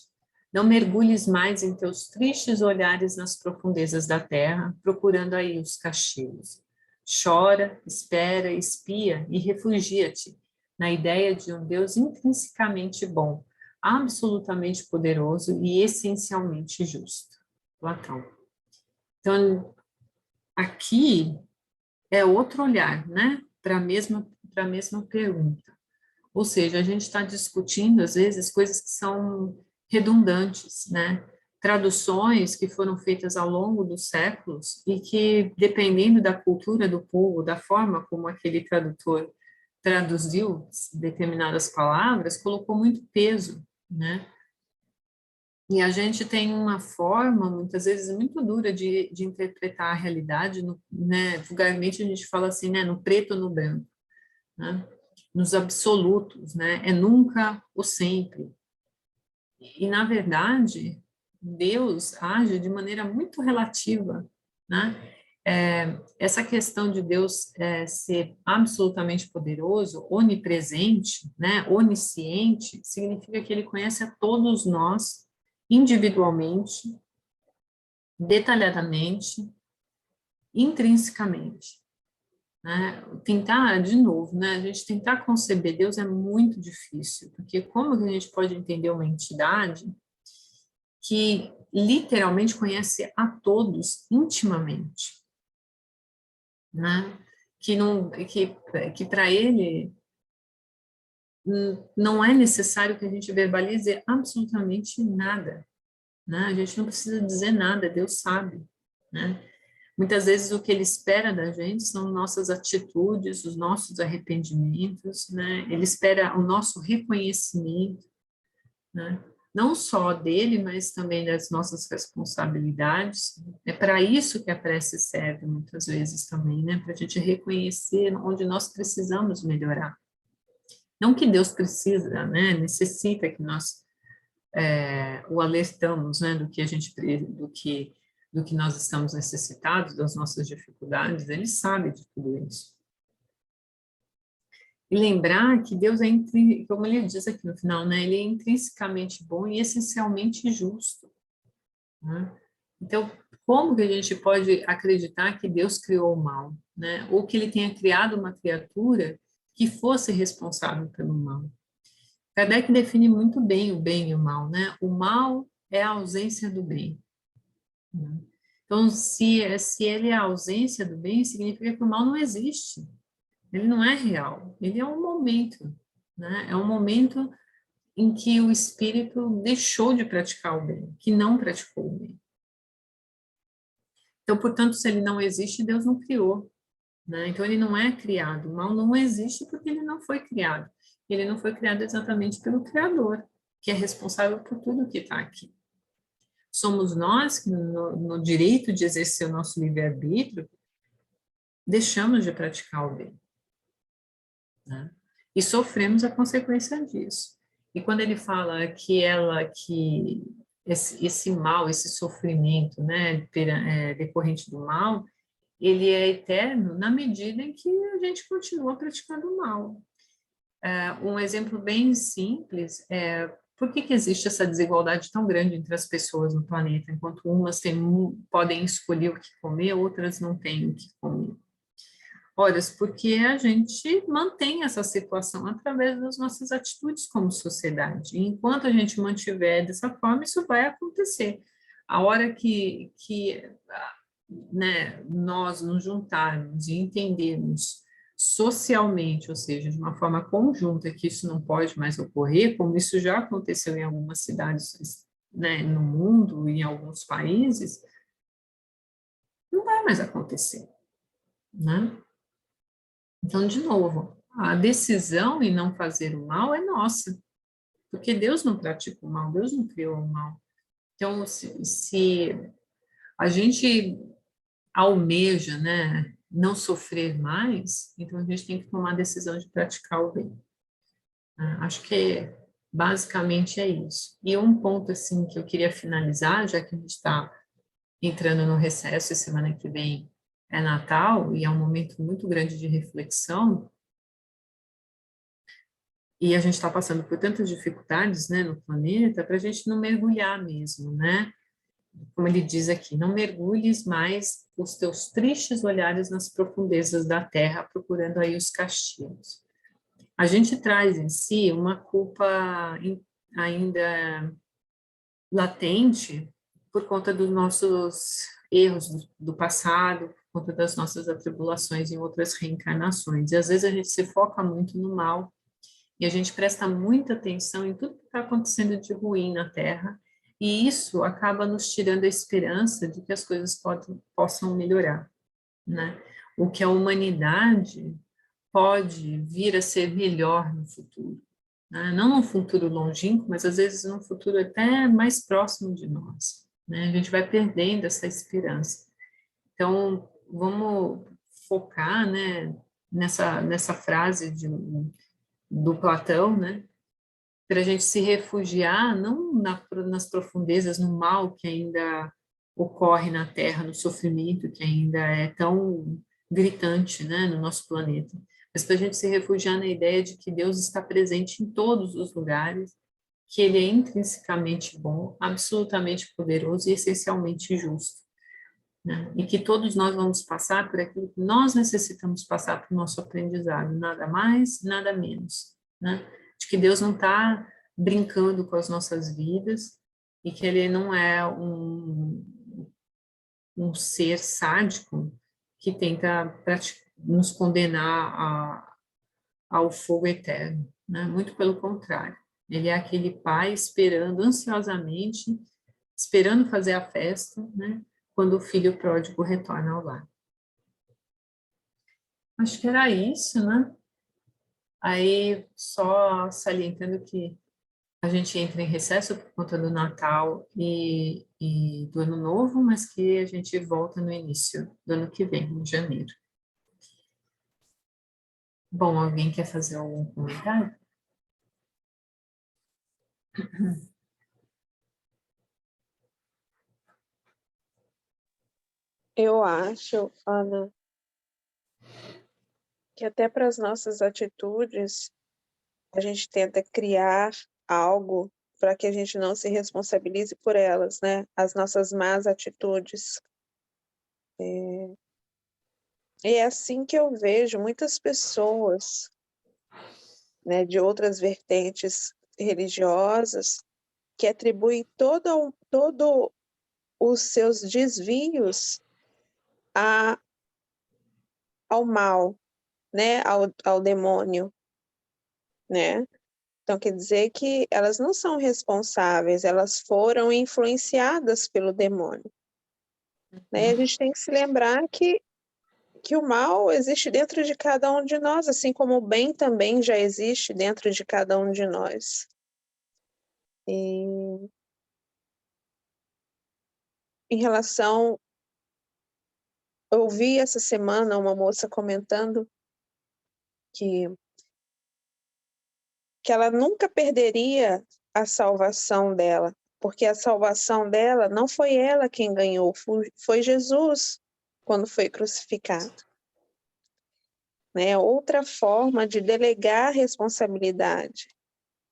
Não mergulhes mais em teus tristes olhares nas profundezas da terra, procurando aí os castigos. Chora, espera, espia e refugia-te na ideia de um Deus intrinsecamente bom, absolutamente poderoso e essencialmente justo. Platão. Então, aqui é outro olhar, né, para a mesma pergunta. Ou seja, a gente está discutindo, às vezes, coisas que são redundantes, né? Traduções que foram feitas ao longo dos séculos e que, dependendo da cultura do povo, da forma como aquele tradutor traduziu determinadas palavras, colocou muito peso, né? E a gente tem uma forma, muitas vezes, muito dura de interpretar a realidade, né? Vulgarmente a gente fala assim, né? No preto ou no branco, né? Nos absolutos, né? É nunca o sempre. E, na verdade, Deus age de maneira muito relativa, né? Essa questão de Deus ser absolutamente poderoso, onipresente, né? Onisciente, significa que ele conhece a todos nós individualmente, detalhadamente, intrinsecamente. Né? Tentar, de novo, né? A gente tentar conceber Deus é muito difícil, porque como que a gente pode entender uma entidade que literalmente conhece a todos intimamente, né? Que para ele não é necessário que a gente verbalize absolutamente nada, né? A gente não precisa dizer nada, Deus sabe, né? Muitas vezes o que ele espera da gente são nossas atitudes, os nossos arrependimentos, né? Ele espera o nosso reconhecimento, né? Não só dele, mas também das nossas responsabilidades. É para isso que a prece serve muitas vezes também, né? Para a gente reconhecer onde nós precisamos melhorar. Não que Deus precisa, né? Necessita que nós o alertamos, né? Do que nós estamos necessitados, das nossas dificuldades. Ele sabe de tudo isso. E lembrar que Deus é, como ele diz aqui no final, né? Ele é intrinsecamente bom e essencialmente justo, né? Então, como que a gente pode acreditar que Deus criou o mal, né? Ou que ele tenha criado uma criatura que fosse responsável pelo mal? Kardec define muito bem o bem e o mal, né? O mal é a ausência do bem, né? Então, se ele é a ausência do bem, significa que o mal não existe. Ele não é real. Ele é um momento, né? É um momento em que o espírito deixou de praticar o bem, que não praticou o bem. Então, portanto, se ele não existe, Deus não criou, né? Então, ele não é criado. O mal não existe porque ele não foi criado. Ele não foi criado exatamente pelo Criador, que é responsável por tudo que está aqui. Somos nós que, no direito de exercer o nosso livre-arbítrio, deixamos de praticar o bem, né? E sofremos a consequência disso. E quando ele fala que esse mal, esse sofrimento, né, decorrente do mal, ele é eterno na medida em que a gente continua praticando o mal. Um exemplo bem simples é por que existe essa desigualdade tão grande entre as pessoas no planeta, enquanto umas podem escolher o que comer, outras não têm o que comer. Ora, porque a gente mantém essa situação através das nossas atitudes como sociedade. E enquanto a gente mantiver dessa forma, isso vai acontecer. A hora que né, nós nos juntarmos e entendermos socialmente, ou seja, de uma forma conjunta, que isso não pode mais ocorrer, como isso já aconteceu em algumas cidades, né, no mundo e em alguns países, não vai mais acontecer, né? Então, de novo, a decisão em não fazer o mal é nossa, porque Deus não pratica o mal, Deus não criou o mal. Então, se a gente almeja, né, não sofrer mais, então a gente tem que tomar a decisão de praticar o bem. Acho que basicamente é isso. E um ponto assim que eu queria finalizar, já que a gente está entrando no recesso e semana que vem é Natal e é um momento muito grande de reflexão, e a gente está passando por tantas dificuldades, né, no planeta, para a gente não mergulhar mesmo, né? Como ele diz aqui, não mergulhes mais os teus tristes olhares nas profundezas da terra, procurando aí os castigos. A gente traz em si uma culpa ainda latente por conta dos nossos erros do passado, por conta das nossas atribulações em outras reencarnações. E às vezes a gente se foca muito no mal, e a gente presta muita atenção em tudo que está acontecendo de ruim na Terra, e isso acaba nos tirando a esperança de que as coisas possam melhorar, né? O que a humanidade pode vir a ser melhor no futuro, né? Não num futuro longínquo, mas às vezes num futuro até mais próximo de nós, né? A gente vai perdendo essa esperança. Então, vamos focar, né, nessa frase do Platão, né, para a gente se refugiar não nas profundezas, no mal que ainda ocorre na Terra, no sofrimento que ainda é tão gritante, né, no nosso planeta, mas para a gente se refugiar na ideia de que Deus está presente em todos os lugares, que Ele é intrinsecamente bom, absolutamente poderoso e essencialmente justo, né? E que todos nós vamos passar por aquilo que nós necessitamos passar para o nosso aprendizado, nada mais, nada menos, né? De que Deus não está brincando com as nossas vidas e que Ele não é um ser sádico que tenta nos condenar ao fogo eterno, né? Muito pelo contrário. Ele é aquele pai esperando ansiosamente, esperando fazer a festa, né? Quando o filho pródigo retorna ao lar. Acho que era isso, né? Aí, só salientando que a gente entra em recesso por conta do Natal e do Ano Novo, mas que a gente volta no início do ano que vem, em janeiro. Bom, alguém quer fazer algum comentário? Eu acho, Ana, que até para as nossas atitudes, a gente tenta criar algo para que a gente não se responsabilize por elas, né? As nossas más atitudes. E é assim que eu vejo muitas pessoas, né, de outras vertentes religiosas que atribuem todo os seus desvios ao mal, né, ao demônio, né? Então, quer dizer que elas não são responsáveis, elas foram influenciadas pelo demônio, né? E a gente tem que se lembrar que o mal existe dentro de cada um de nós, assim como o bem também já existe dentro de cada um de nós. E em relação, eu ouvi essa semana uma moça comentando que ela nunca perderia a salvação dela, porque a salvação dela não foi ela quem ganhou, foi Jesus quando foi crucificado. Né? Outra forma de delegar responsabilidade.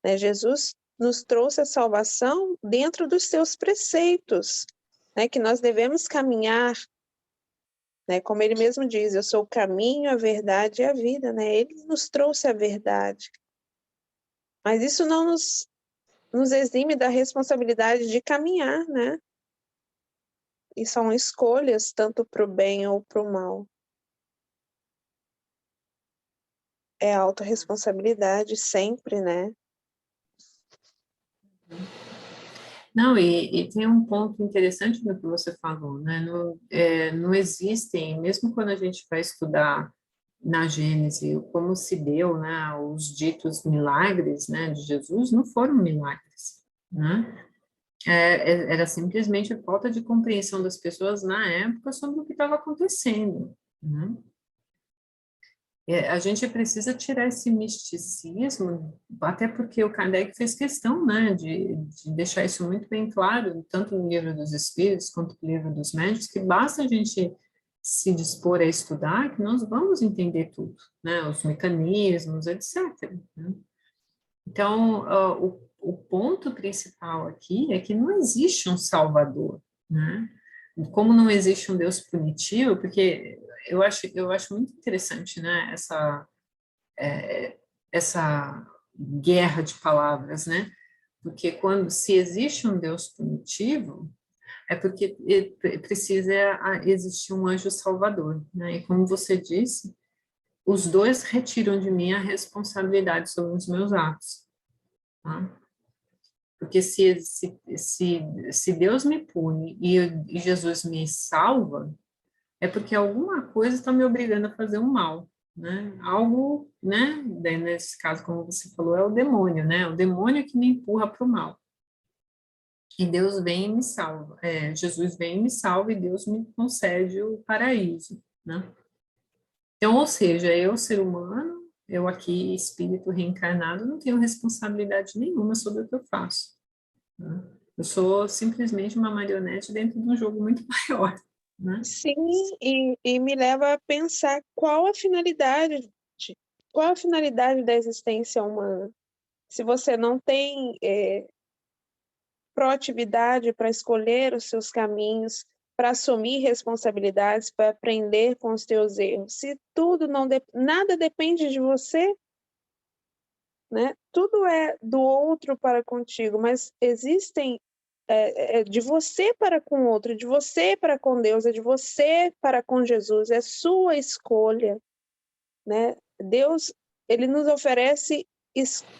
Né? Jesus nos trouxe a salvação dentro dos seus preceitos, né? Que nós devemos caminhar, né? Como ele mesmo diz, eu sou o caminho, a verdade e a vida. Né? Ele nos trouxe a verdade. Mas isso não nos exime da responsabilidade de caminhar, né? E são escolhas tanto para o bem ou para o mal. É autorresponsabilidade sempre, né? Não, e tem um ponto interessante no que você falou, né? Não existem, mesmo quando a gente vai estudar na Gênese como se deu, né, os ditos milagres, né, de Jesus, não foram milagres, né? Era simplesmente a falta de compreensão das pessoas na época sobre o que estava acontecendo, né? A gente precisa tirar esse misticismo, até porque o Kardec fez questão, né, de deixar isso muito bem claro, tanto no Livro dos Espíritos quanto no Livro dos Médiuns, que basta a gente se dispor a estudar, que nós vamos entender tudo, né, os mecanismos, etc. Né? Então, o ponto principal aqui é que não existe um salvador, né? Como não existe um Deus punitivo, porque eu acho muito interessante, né, essa guerra de palavras, né? Porque se existe um Deus punitivo, é porque precisa existir um anjo salvador, né? E como você disse, os dois retiram de mim a responsabilidade sobre os meus atos, tá? Porque se Deus me pune e Jesus me salva, é porque alguma coisa está me obrigando a fazer um mal, né? Algo, né? Daí, nesse caso, como você falou, é o demônio, né? O demônio que me empurra para o mal. E Deus vem e me salva. Jesus vem e me salva e Deus me concede o paraíso, né? Então, ou seja, eu, ser humano, eu aqui, espírito reencarnado, não tenho responsabilidade nenhuma sobre o que eu faço, né? Eu sou simplesmente uma marionete dentro de um jogo muito maior, né? Sim, e me leva a pensar qual a finalidade da existência humana. Se você não tem proatividade para escolher os seus caminhos, para assumir responsabilidades, para aprender com os teus erros, se tudo não nada depende de você, né? Tudo é do outro para contigo, mas existem de você para com o outro, de você para com Deus, é de você para com Jesus, é sua escolha, né? Deus, ele nos oferece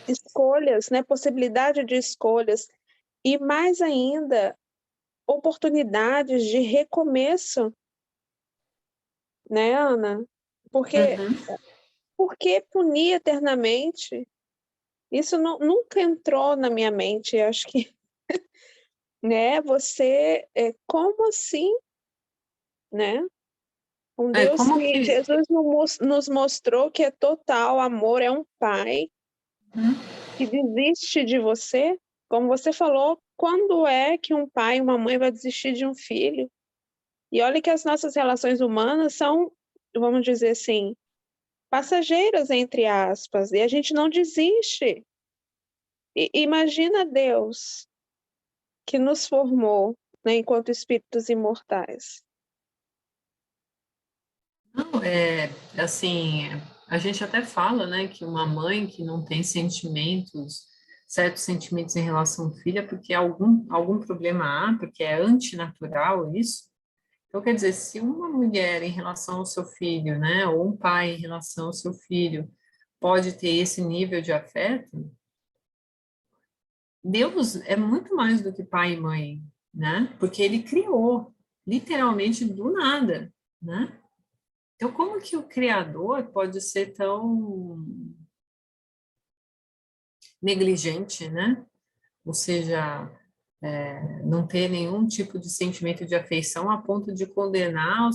escolhas, né? Possibilidade de escolhas e mais ainda oportunidades de recomeço, né, Ana? Porque Uhum. por que punir eternamente? Isso nunca entrou na minha mente. Eu acho que, né? Você, como assim, né? Um Deus Como que que... Jesus nos mostrou que é total amor, é um pai Uhum. que desiste de você. Como você falou, quando é que um pai e uma mãe vai desistir de um filho? E olha que as nossas relações humanas são, vamos dizer assim, passageiras, entre aspas, e a gente não desiste. E imagina Deus que nos formou, né, enquanto espíritos imortais. Não, assim, a gente até fala, né, que uma mãe que não tem sentimentos, certos sentimentos em relação ao filho, é porque algum problema há, porque é antinatural isso. Então, quer dizer, se uma mulher em relação ao seu filho, né, ou um pai em relação ao seu filho, pode ter esse nível de afeto, Deus é muito mais do que pai e mãe, né? Porque ele criou, literalmente do nada, né? Então, como que o Criador pode ser tão negligente, né? Ou seja, não ter nenhum tipo de sentimento de afeição a ponto de condenar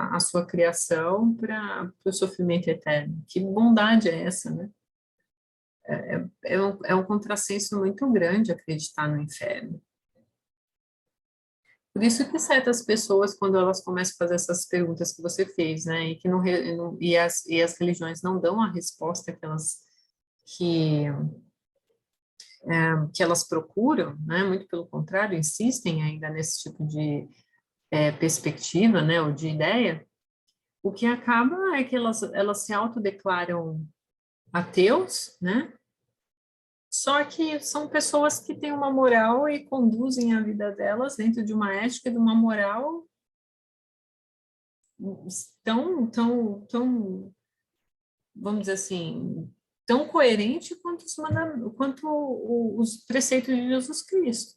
a sua criação para o sofrimento eterno. Que bondade é essa, né? É um contrassenso muito grande acreditar no inferno. Por isso que certas pessoas, quando elas começam a fazer essas perguntas que você fez, né, e que as religiões não dão a resposta que, que elas procuram, né, muito pelo contrário, insistem ainda nesse tipo de perspectiva, né, ou de ideia, o que acaba é que elas se autodeclaram ateus, né, só que são pessoas que têm uma moral e conduzem a vida delas dentro de uma ética e de uma moral tão, vamos dizer assim, tão coerente quanto os preceitos de Jesus Cristo.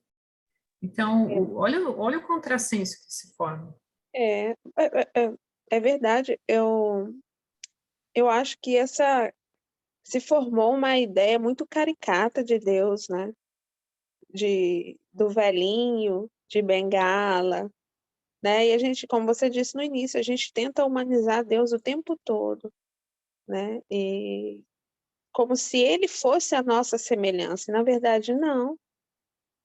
Então, olha o contrassenso que se forma. É, é, é verdade. Eu acho que essa se formou uma ideia muito caricata de Deus, né? Do velhinho, de bengala, né? E a gente, como você disse no início, a gente tenta humanizar Deus o tempo todo, né? E como se ele fosse a nossa semelhança. E, na verdade, não.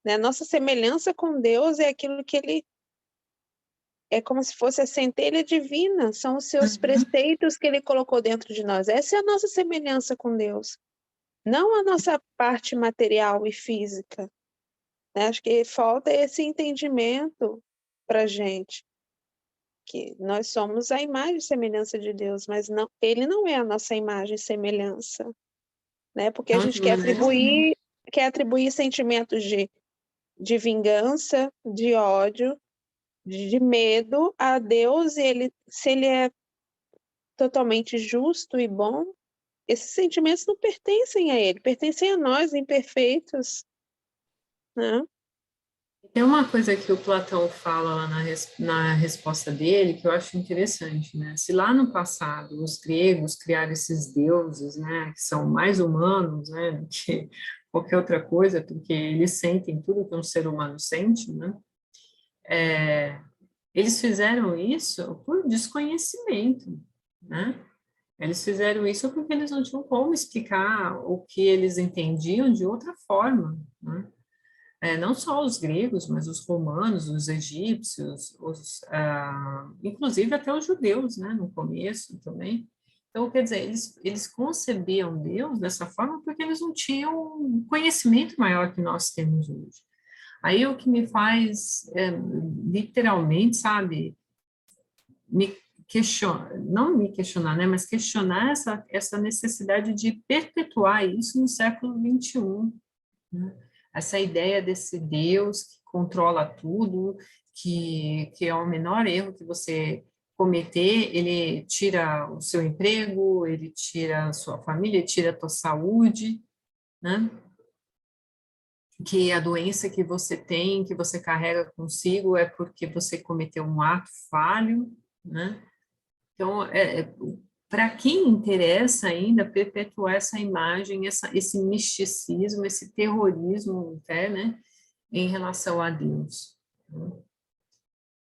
Né? Nossa semelhança com Deus é aquilo que ele é como se fosse a centelha divina, são os seus Uhum. preceitos que ele colocou dentro de nós. Essa é a nossa semelhança com Deus, não a nossa parte material e física. Né? Acho que falta esse entendimento para gente, que nós somos a imagem e semelhança de Deus, mas não, ele não é a nossa imagem e semelhança, né? Porque a Não, gente de maneira alguma. quer atribuir sentimentos de vingança, de ódio, de medo a Deus, e se ele é totalmente justo e bom, esses sentimentos não pertencem a ele, pertencem a nós, imperfeitos, né? Tem uma coisa que o Platão fala lá na resposta dele que eu acho interessante, né? Se lá no passado os gregos criaram esses deuses, né, que são mais humanos, né, do que qualquer outra coisa, porque eles sentem tudo que um ser humano sente, né? Eles fizeram isso por desconhecimento, né? Eles fizeram isso porque eles não tinham como explicar o que eles entendiam de outra forma, né? Não só os gregos, mas os romanos, os egípcios, inclusive até os judeus, né, no começo também. Então, quer dizer, eles concebiam Deus dessa forma porque eles não tinham um conhecimento maior que nós temos hoje. Aí o que me faz, literalmente, sabe, me questionar, não me questionar, né, mas questionar essa necessidade de perpetuar isso no século XXI, né? Essa ideia desse Deus que controla tudo, que é o menor erro que você cometer, ele tira o seu emprego, ele tira a sua família, ele tira a tua saúde, né? Que a doença que você tem, que você carrega consigo, é porque você cometeu um ato falho, né? Então, para quem interessa ainda perpetuar essa imagem, esse misticismo, esse terrorismo até, né, em relação a Deus, né?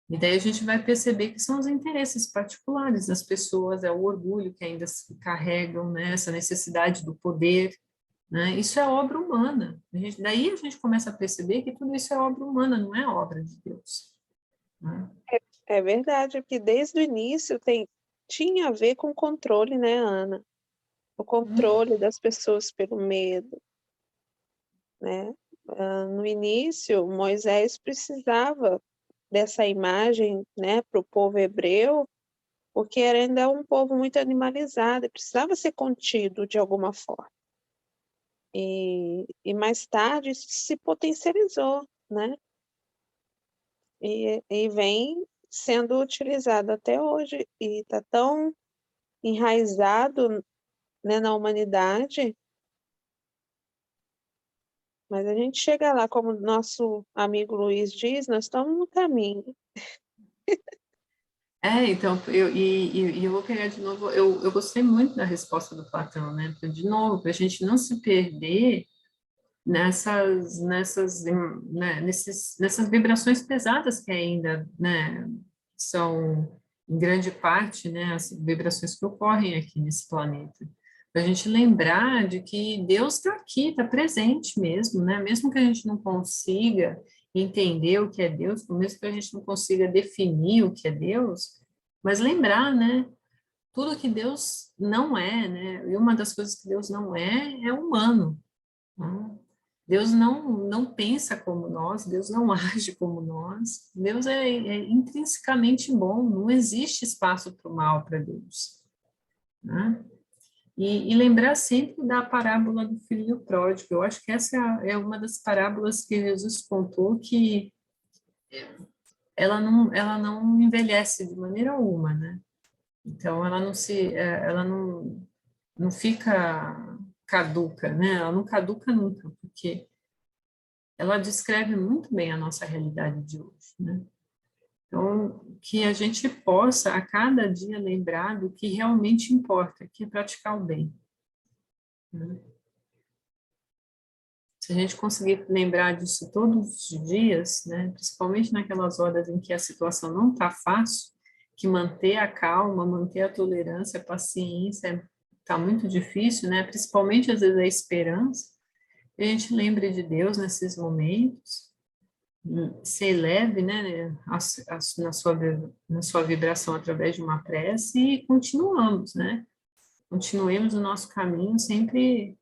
E daí a gente vai perceber que são os interesses particulares das pessoas, é o orgulho que ainda se carregam, né, essa necessidade do poder, né? Isso é obra humana. Daí a gente começa a perceber que tudo isso é obra humana, não é obra de Deus, né? É verdade, porque desde o início tinha a ver com controle, né, Ana? O controle das pessoas pelo medo, né? No início, Moisés precisava dessa imagem, né, para o povo hebreu, porque era ainda um povo muito animalizado, e precisava ser contido de alguma forma. E mais tarde isso se potencializou, né? E vem sendo utilizado até hoje, e está tão enraizado, né, na humanidade, mas a gente chega lá, como nosso amigo Luiz diz, nós estamos no caminho. Então, eu vou pegar de novo, eu gostei muito da resposta do Platão, né? Porque, de novo, para a gente não se perder nessas vibrações pesadas que ainda, né, são, em grande parte, né, as vibrações que ocorrem aqui nesse planeta. Para a gente lembrar de que Deus está aqui, está presente mesmo, né? Mesmo que a gente não consiga entender o que é Deus, mesmo que a gente não consiga definir o que é Deus, mas lembrar, né? Tudo que Deus não é, né? E uma das coisas que Deus não é humano, né? Deus não pensa como nós, Deus não age como nós, Deus é intrinsecamente bom, não existe espaço para o mal para Deus, né? E lembrar sempre da parábola do filho pródigo, eu acho que essa é uma das parábolas que Jesus contou que ela não envelhece de maneira alguma, né? Então, ela não fica caduca, né? Ela não caduca nunca, porque ela descreve muito bem a nossa realidade de hoje, né? Então, que a gente possa, a cada dia, lembrar do que realmente importa, que é praticar o bem, né? Se a gente conseguir lembrar disso todos os dias, né, principalmente naquelas horas em que a situação não está fácil, que manter a calma, manter a tolerância, a paciência está muito difícil, né, principalmente às vezes a esperança, que a gente lembre de Deus nesses momentos, ser leve, né, na sua vibração através de uma prece e continuamos, né, continuemos o nosso caminho sempre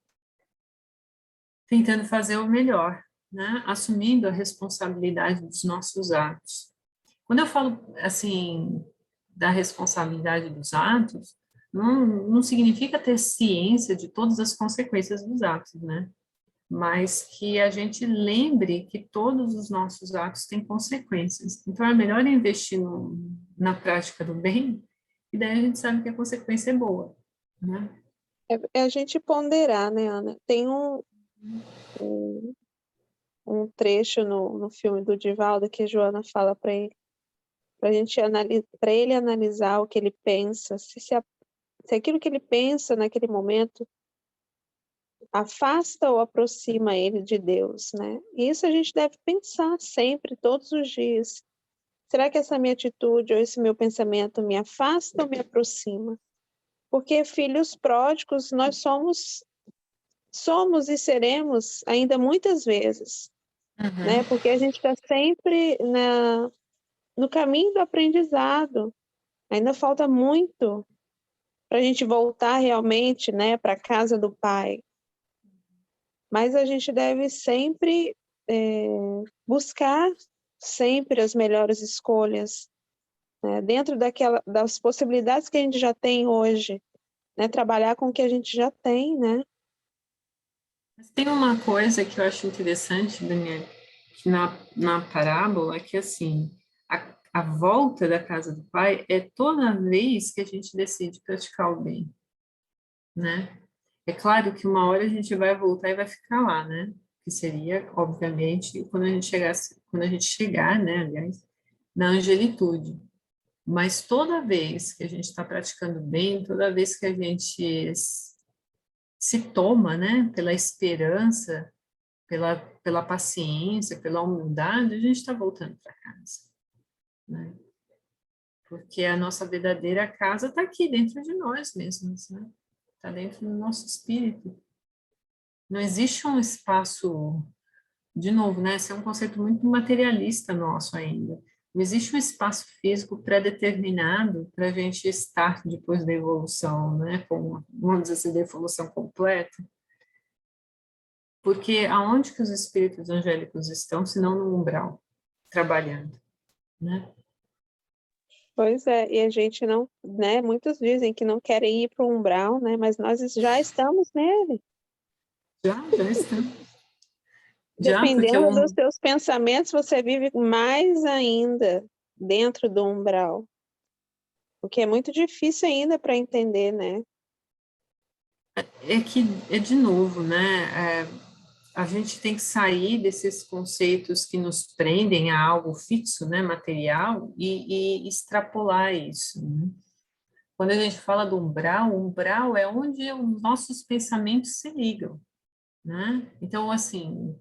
tentando fazer o melhor, né, assumindo a responsabilidade dos nossos atos. Quando eu falo, assim, da responsabilidade dos atos, não significa ter ciência de todas as consequências dos atos, né, mas que a gente lembre que todos os nossos atos têm consequências. Então, é melhor investir na prática do bem, e daí a gente sabe que a consequência é boa, né? É a gente ponderar, né, Ana? Tem um um trecho no filme do Divaldo que a Joana fala para ele, para ele analisar o que ele pensa, se aquilo que ele pensa naquele momento afasta ou aproxima ele de Deus, né? E isso a gente deve pensar sempre, todos os dias. Será que essa minha atitude ou esse meu pensamento me afasta ou me aproxima? Porque filhos pródigos nós somos e seremos ainda muitas vezes, né? Porque a gente está sempre no caminho do aprendizado. Ainda falta muito para a gente voltar realmente, né, para a casa do Pai. Mas a gente deve sempre buscar sempre as melhores escolhas, né, dentro das possibilidades que a gente já tem hoje, né, trabalhar com o que a gente já tem, né? Mas tem uma coisa que eu acho interessante, Daniel, que na parábola, que assim, a volta da casa do Pai é toda vez que a gente decide praticar o bem, né? É claro que uma hora a gente vai voltar e vai ficar lá, né? Que seria, obviamente, quando a gente chegar, né, aliás, na angelitude. Mas toda vez que a gente está praticando bem, toda vez que a gente se toma, né, pela esperança, pela paciência, pela humildade, a gente está voltando para casa, né? Porque a nossa verdadeira casa está aqui dentro de nós mesmos, né? Está dentro do nosso espírito. Não existe um espaço, de novo, né? Esse é um conceito muito materialista nosso ainda. Não existe um espaço físico pré-determinado para a gente estar depois da evolução, né? Como, vamos dizer assim, da evolução completa. Porque aonde que os espíritos angélicos estão, se não no umbral, trabalhando, né? Pois é, e a gente não, né? Muitos dizem que não querem ir para o umbral, né? Mas nós já estamos nele. Já estamos. Já, porque Dependendo dos seus pensamentos, você vive mais ainda dentro do umbral. O que é muito difícil ainda para entender, né? é que, é de novo, né? A gente tem que sair desses conceitos que nos prendem a algo fixo, né, material, e extrapolar isso, né? Quando a gente fala do umbral, o umbral é onde os nossos pensamentos se ligam, né? Então, assim,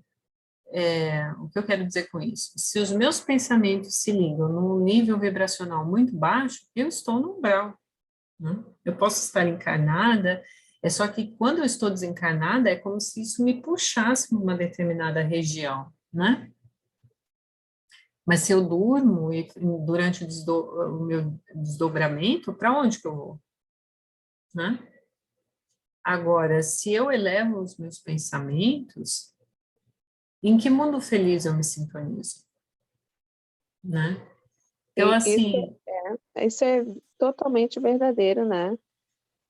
o que eu quero dizer com isso? Se os meus pensamentos se ligam num nível vibracional muito baixo, eu estou no umbral, né? Eu posso estar encarnada, é só que quando eu estou desencarnada, é como se isso me puxasse para uma determinada região, né? Mas se eu durmo e durante o meu desdobramento, para onde que eu vou, né? Agora, se eu elevo os meus pensamentos, em que mundo feliz eu me sintonizo, né? Então, E assim, isso é totalmente verdadeiro, né?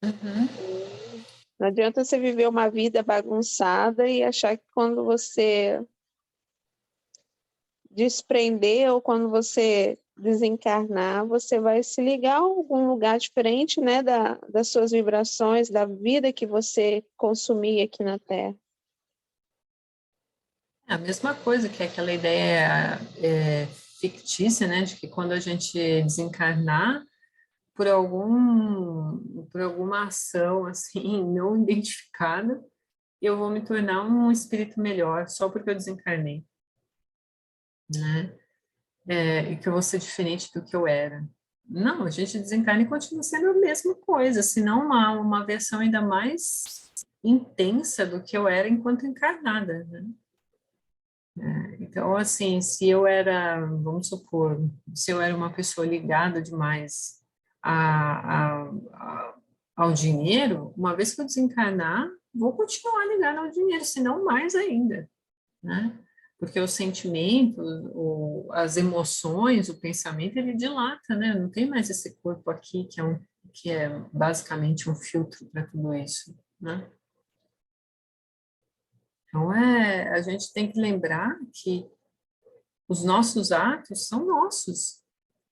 uhum. Não adianta você viver uma vida bagunçada e achar que quando você desprender ou quando você desencarnar, você vai se ligar a algum lugar diferente, né, das suas vibrações, da vida que você consumia aqui na Terra. É a mesma coisa que aquela ideia fictícia, né, de que quando a gente desencarnar, por alguma ação, assim, não identificada, eu vou me tornar um espírito melhor só porque eu desencarnei, né? E que eu vou ser diferente do que eu era. Não, a gente desencarna e continua sendo a mesma coisa, se não uma versão ainda mais intensa do que eu era enquanto encarnada, né? Então, assim, se eu era, vamos supor, se eu era uma pessoa ligada demais ao dinheiro, uma vez que eu desencarnar, vou continuar ligada ao dinheiro, se não mais ainda, né? Porque o sentimento, as emoções, o pensamento, ele dilata, né? Não tem mais esse corpo aqui que é basicamente um filtro para tudo isso, né? Então, a gente tem que lembrar que os nossos atos são nossos,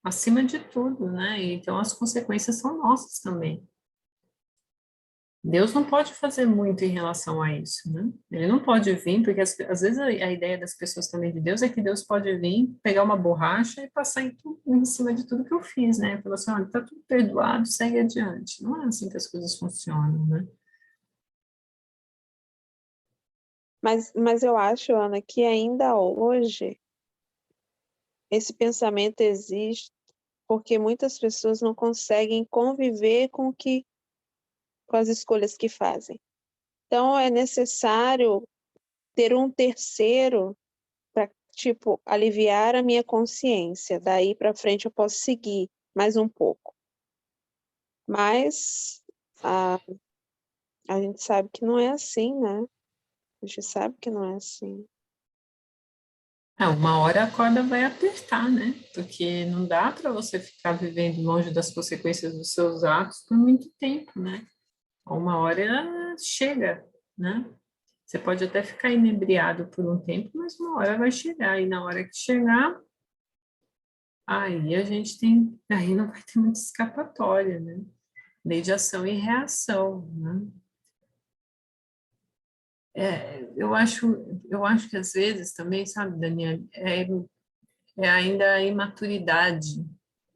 acima de tudo, né? Então, as consequências são nossas também, Deus não pode fazer muito em relação a isso, né? Ele não pode vir, porque às vezes a ideia das pessoas também de Deus é que Deus pode vir, pegar uma borracha e passar em cima de tudo que eu fiz, né? Falar assim, olha, tá tudo perdoado, segue adiante. Não é assim que as coisas funcionam, né? Mas eu acho, Ana, que ainda hoje esse pensamento existe porque muitas pessoas não conseguem conviver com as escolhas que fazem. Então, é necessário ter um terceiro para, tipo, aliviar a minha consciência. Daí para frente eu posso seguir mais um pouco. Mas a gente sabe que não é assim, né? A gente sabe que não é assim. Uma hora a corda vai apertar, né? Porque não dá para você ficar vivendo longe das consequências dos seus atos por muito tempo, né? Uma hora chega, né? Você pode até ficar inebriado por um tempo, mas uma hora vai chegar, e na hora que chegar, aí a gente tem, aí não vai ter muita escapatória, né? Lei de ação e reação, né? Eu acho que às vezes também, sabe, Daniel, é ainda a imaturidade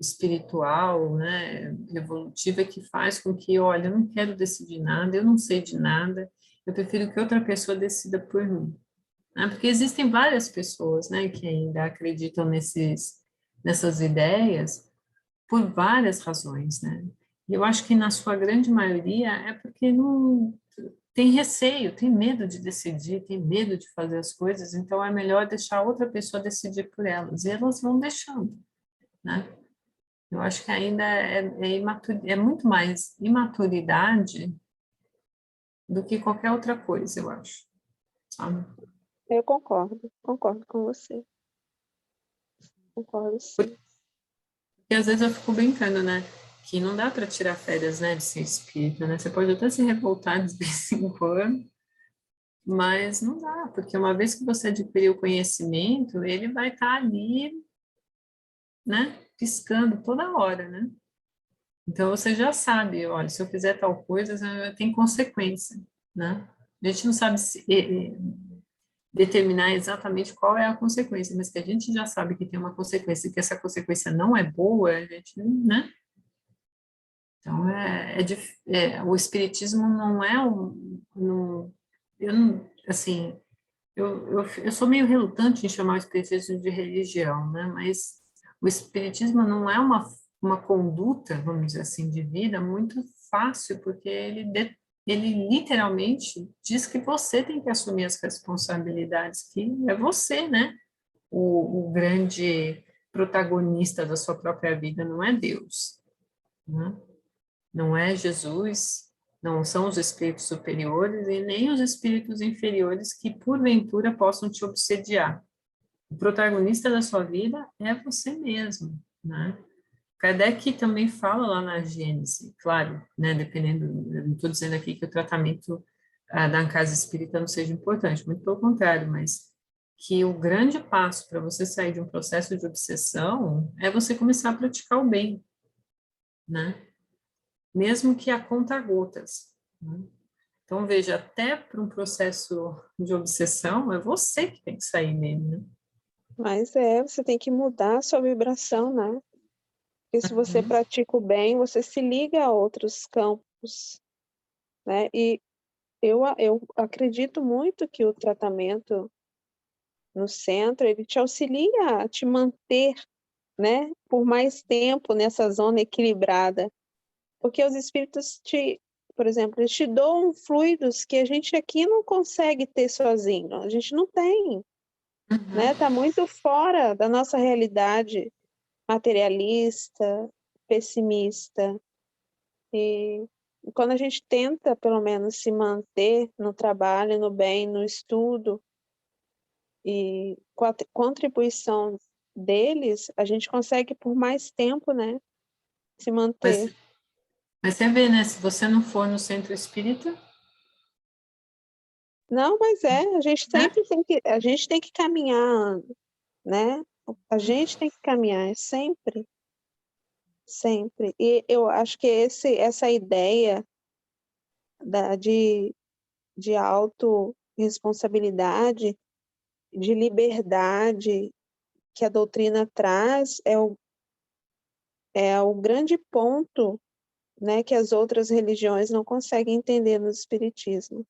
espiritual, né, evolutiva que faz com que, olha, eu não quero decidir nada, eu não sei de nada, eu prefiro que outra pessoa decida por mim, né? Porque existem várias pessoas, né, que ainda acreditam nessas ideias por várias razões, né? E eu acho que na sua grande maioria é porque não tem receio, tem medo de decidir, tem medo de fazer as coisas, então é melhor deixar outra pessoa decidir por elas, e elas vão deixando, né? Eu acho que ainda é muito mais imaturidade do que qualquer outra coisa, eu acho, sabe? Eu concordo com você. Concordo sim. Porque às vezes eu fico brincando, né? Que não dá para tirar férias, né, de ser espírita, né? Você pode até se revoltar de vez em quando, mas não dá, porque uma vez que você adquiriu o conhecimento, ele vai estar ali, né, piscando toda hora, né? Então você já sabe, olha, se eu fizer tal coisa, tem consequência, né? A gente não sabe determinar exatamente qual é a consequência, mas que a gente já sabe que tem uma consequência e que essa consequência não é boa, a gente, né? Então, o espiritismo não é eu não, assim, eu sou meio relutante em chamar o espiritismo de religião, né? Mas o espiritismo não é uma conduta, vamos dizer assim, de vida muito fácil, porque ele literalmente diz que você tem que assumir as responsabilidades, que é você, né? O grande protagonista da sua própria vida, não é Deus, né? Não é Jesus, não são os espíritos superiores e nem os espíritos inferiores que, porventura, possam te obsediar. O protagonista da sua vida é você mesmo, né? Kardec também fala lá na Gênese, claro, né, dependendo, eu não estou dizendo aqui que o tratamento da casa espírita não seja importante, muito pelo contrário, mas que o grande passo para você sair de um processo de obsessão é você começar a praticar o bem, né? Mesmo que a conta-gotas, né? Então, veja, até para um processo de obsessão, é você que tem que sair dele, né? Mas você tem que mudar a sua vibração, né? Porque se você Uhum. pratica o bem, você se liga a outros campos, né? E eu acredito muito que o tratamento no centro, ele te auxilia a te manter, né, por mais tempo nessa zona equilibrada. Porque os espíritos por exemplo, eles te dão fluidos que a gente aqui não consegue ter sozinho. A gente não tem, né? Tá muito fora da nossa realidade materialista, pessimista. E quando a gente tenta, pelo menos, se manter no trabalho, no bem, no estudo, e com a contribuição deles, a gente consegue por mais tempo, né, se Mas, manter. mas você vê, né? Se você não for no centro espírita, Não, mas a gente né? sempre tem que caminhar, né? A gente tem que caminhar, sempre, sempre. E eu acho que essa ideia de autorresponsabilidade, de liberdade que a doutrina traz é o grande ponto, né, que as outras religiões não conseguem entender no Espiritismo,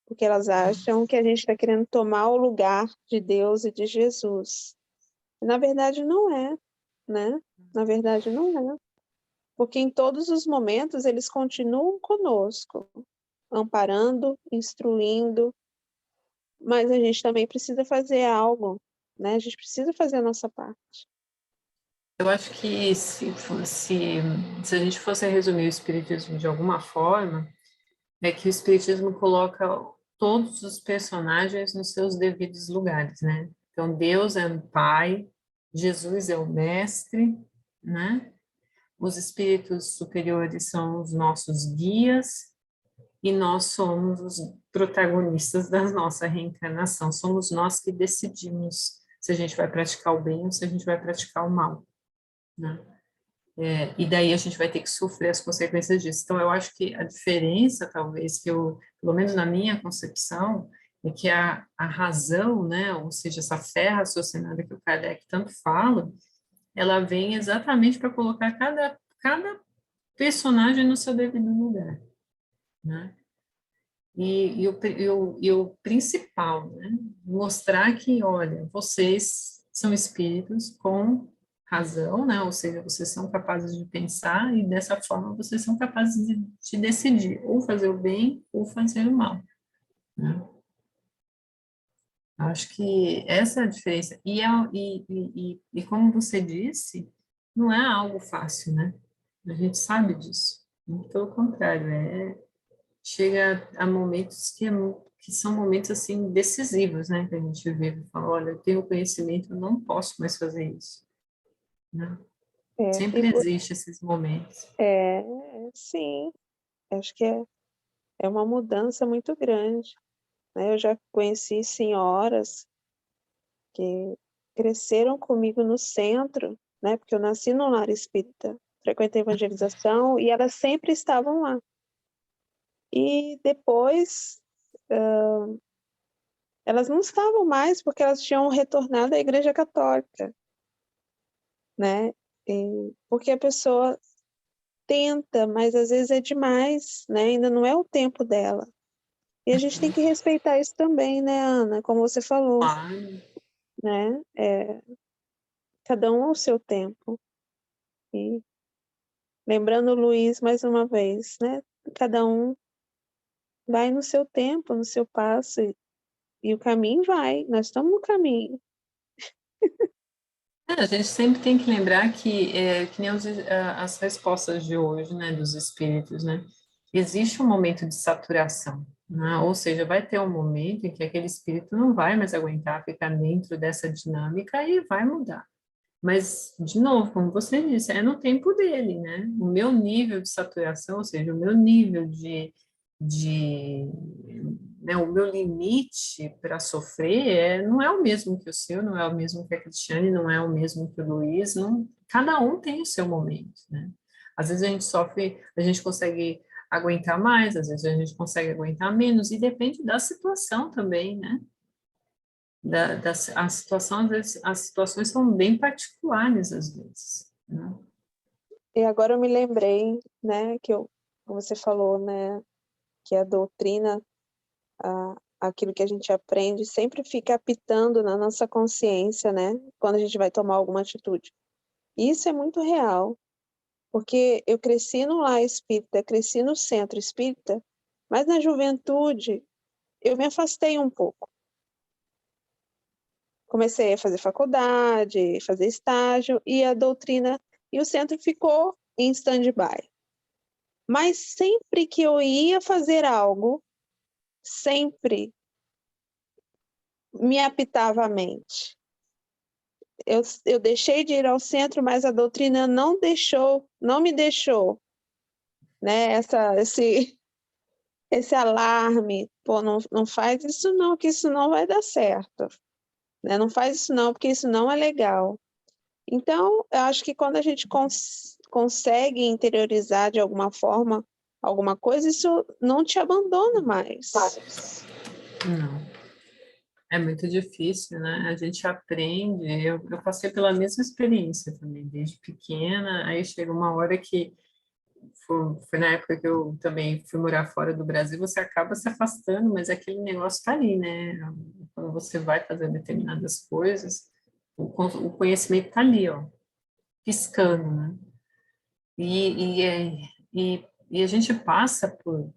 porque elas acham que a gente está querendo tomar o lugar de Deus e de Jesus. E, na verdade, não é, né? Na verdade, não é. Porque em todos os momentos eles continuam conosco, amparando, instruindo, mas a gente também precisa fazer algo, né? A gente precisa fazer a nossa parte. Eu acho que se a gente fosse resumir o Espiritismo de alguma forma, é que o Espiritismo coloca todos os personagens nos seus devidos lugares, né? Então, Deus é o Pai, Jesus é o Mestre, né? Os espíritos superiores são os nossos guias e nós somos os protagonistas da nossa reencarnação. Somos nós que decidimos se a gente vai praticar o bem ou se a gente vai praticar o mal, né? E daí a gente vai ter que sofrer as consequências disso. Então, eu acho que a diferença, talvez, pelo menos na minha concepção, é que a razão, né, ou seja, essa fé raciocinada que o Kardec tanto fala, ela vem exatamente para colocar cada personagem no seu devido lugar, né? E o principal, né? Mostrar que, olha, vocês são espíritos com razão, né? Ou seja, vocês são capazes de pensar e dessa forma vocês são capazes de decidir ou fazer o bem ou fazer o mal, né? Acho que essa é a diferença. E como você disse, não é algo fácil, né? A gente sabe disso. Muito pelo contrário, chega a momentos que são momentos assim decisivos, né, que a gente vive, fala, olha, eu tenho conhecimento, eu não posso mais fazer isso, né? É, Sempre existe esses momentos. sim, acho que é uma mudança muito grande, né? Eu já conheci senhoras que cresceram comigo no centro, né? Porque eu nasci no lar espírita, frequentei evangelização e elas sempre estavam lá. E depois elas não estavam mais porque elas tinham retornado à Igreja Católica, né? Porque a pessoa tenta, mas às vezes é demais, né? Ainda não é o tempo dela. E a gente tem que respeitar isso também, né, Ana? Como você falou, Claro. né? Cada um ao seu tempo. E lembrando o Luiz mais uma vez, né? Cada um vai no seu tempo, no seu passo, e o caminho vai. Nós estamos no caminho. A gente sempre tem que lembrar que nem as respostas de hoje, né, dos espíritos, né? Existe um momento de saturação, né? Ou seja, vai ter um momento em que aquele espírito não vai mais aguentar ficar dentro dessa dinâmica e vai mudar. Mas, de novo, como você disse, é no tempo dele, né? O meu nível de saturação, ou seja, o meu nível de né, o meu limite para sofrer não é o mesmo que o seu, não é o mesmo que a Cristiane, não é o mesmo que o Luiz, não, cada um tem o seu momento, né? Às vezes a gente sofre, a gente consegue aguentar mais, às vezes a gente consegue aguentar menos, e depende da situação também, né? A situação, às vezes, as situações são bem particulares, às vezes, né? E agora eu me lembrei, né, você falou, né, que a doutrina, aquilo que a gente aprende, sempre fica apitando na nossa consciência, né, quando a gente vai tomar alguma atitude. Isso é muito real, porque eu cresci no lar espírita, cresci no centro espírita, mas na juventude eu me afastei um pouco. Comecei a fazer faculdade, fazer estágio, e a doutrina e o centro ficou em stand-by. Mas sempre que eu ia fazer algo, sempre me apitava a mente. Eu deixei de ir ao centro, mas a doutrina não me deixou, né? Esse alarme, pô, não faz isso não, que isso não vai dar certo, né? Não faz isso não, porque isso não é legal. Então, eu acho que quando a gente consegue interiorizar de alguma forma alguma coisa, isso não te abandona mais. Não. É muito difícil, né? A gente aprende. Eu passei pela mesma experiência também, desde pequena. Aí chega uma hora que foi na época que eu também fui morar fora do Brasil, você acaba se afastando, mas aquele negócio está ali, né? Quando você vai fazer determinadas coisas, o conhecimento está ali, ó, piscando, né? E a gente passa por,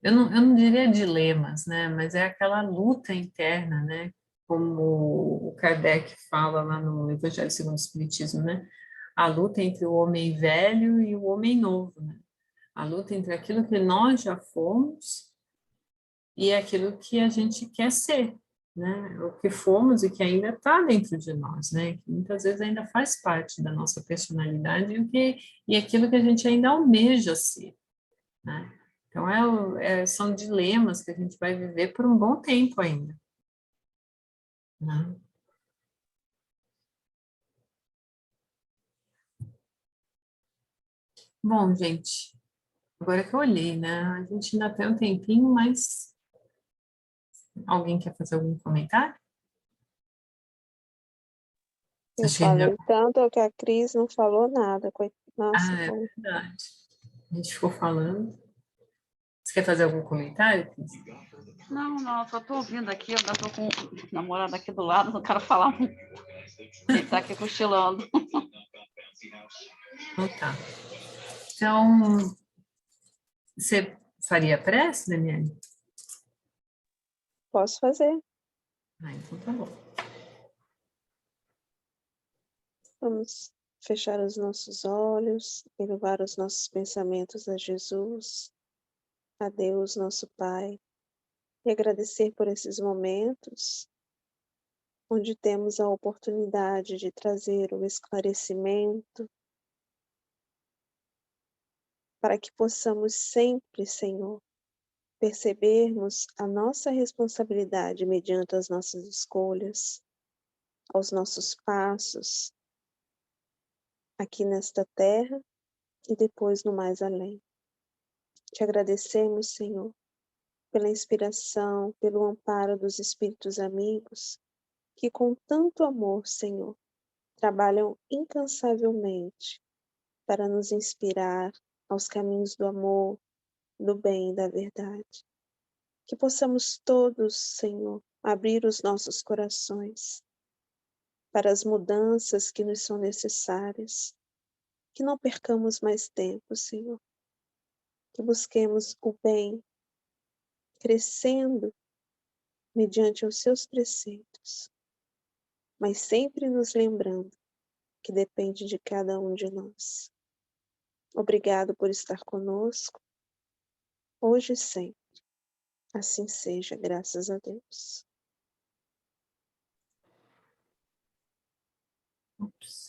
eu não diria dilemas, né? Mas é aquela luta interna, né? Como o Kardec fala lá no Evangelho segundo o Espiritismo, né? A luta entre o homem velho e o homem novo, né? A luta entre aquilo que nós já fomos e aquilo que a gente quer ser, né? O que fomos e que ainda está dentro de nós, né? Que muitas vezes ainda faz parte da nossa personalidade e aquilo que a gente ainda almeja ser, né? Então, são dilemas que a gente vai viver por um bom tempo ainda, né? Bom, gente, agora que eu olhei, né? A gente ainda tem um tempinho, mas alguém quer fazer algum comentário? Eu Acho que a gente já... falei tanto que a Cris não falou nada. Nossa, Ah, é foi. verdade. A gente ficou falando. Você quer fazer algum comentário, Cris? Não, só tô ouvindo aqui, eu tô com o namorado aqui do lado, não quero falar muito. Ele tá aqui cochilando. Então tá. Então, você faria prece, Daniele? Posso fazer. Ah, então tá bom. Vamos fechar os nossos olhos, elevar os nossos pensamentos a Jesus, a Deus, nosso Pai, e agradecer por esses momentos onde temos a oportunidade de trazer o esclarecimento para que possamos sempre, Senhor, percebermos a nossa responsabilidade mediante as nossas escolhas, aos nossos passos aqui nesta terra e depois no mais além. Te agradecemos, Senhor, pela inspiração, pelo amparo dos espíritos amigos, que com tanto amor, Senhor, trabalham incansavelmente para nos inspirar aos caminhos do amor, do bem e da verdade. Que possamos todos, Senhor, abrir os nossos corações para as mudanças que nos são necessárias. Que não percamos mais tempo, Senhor. Que busquemos o bem, crescendo mediante os seus preceitos, mas sempre nos lembrando que depende de cada um de nós. Obrigado por estar conosco, hoje e sempre. Assim seja, graças a Deus. Ops.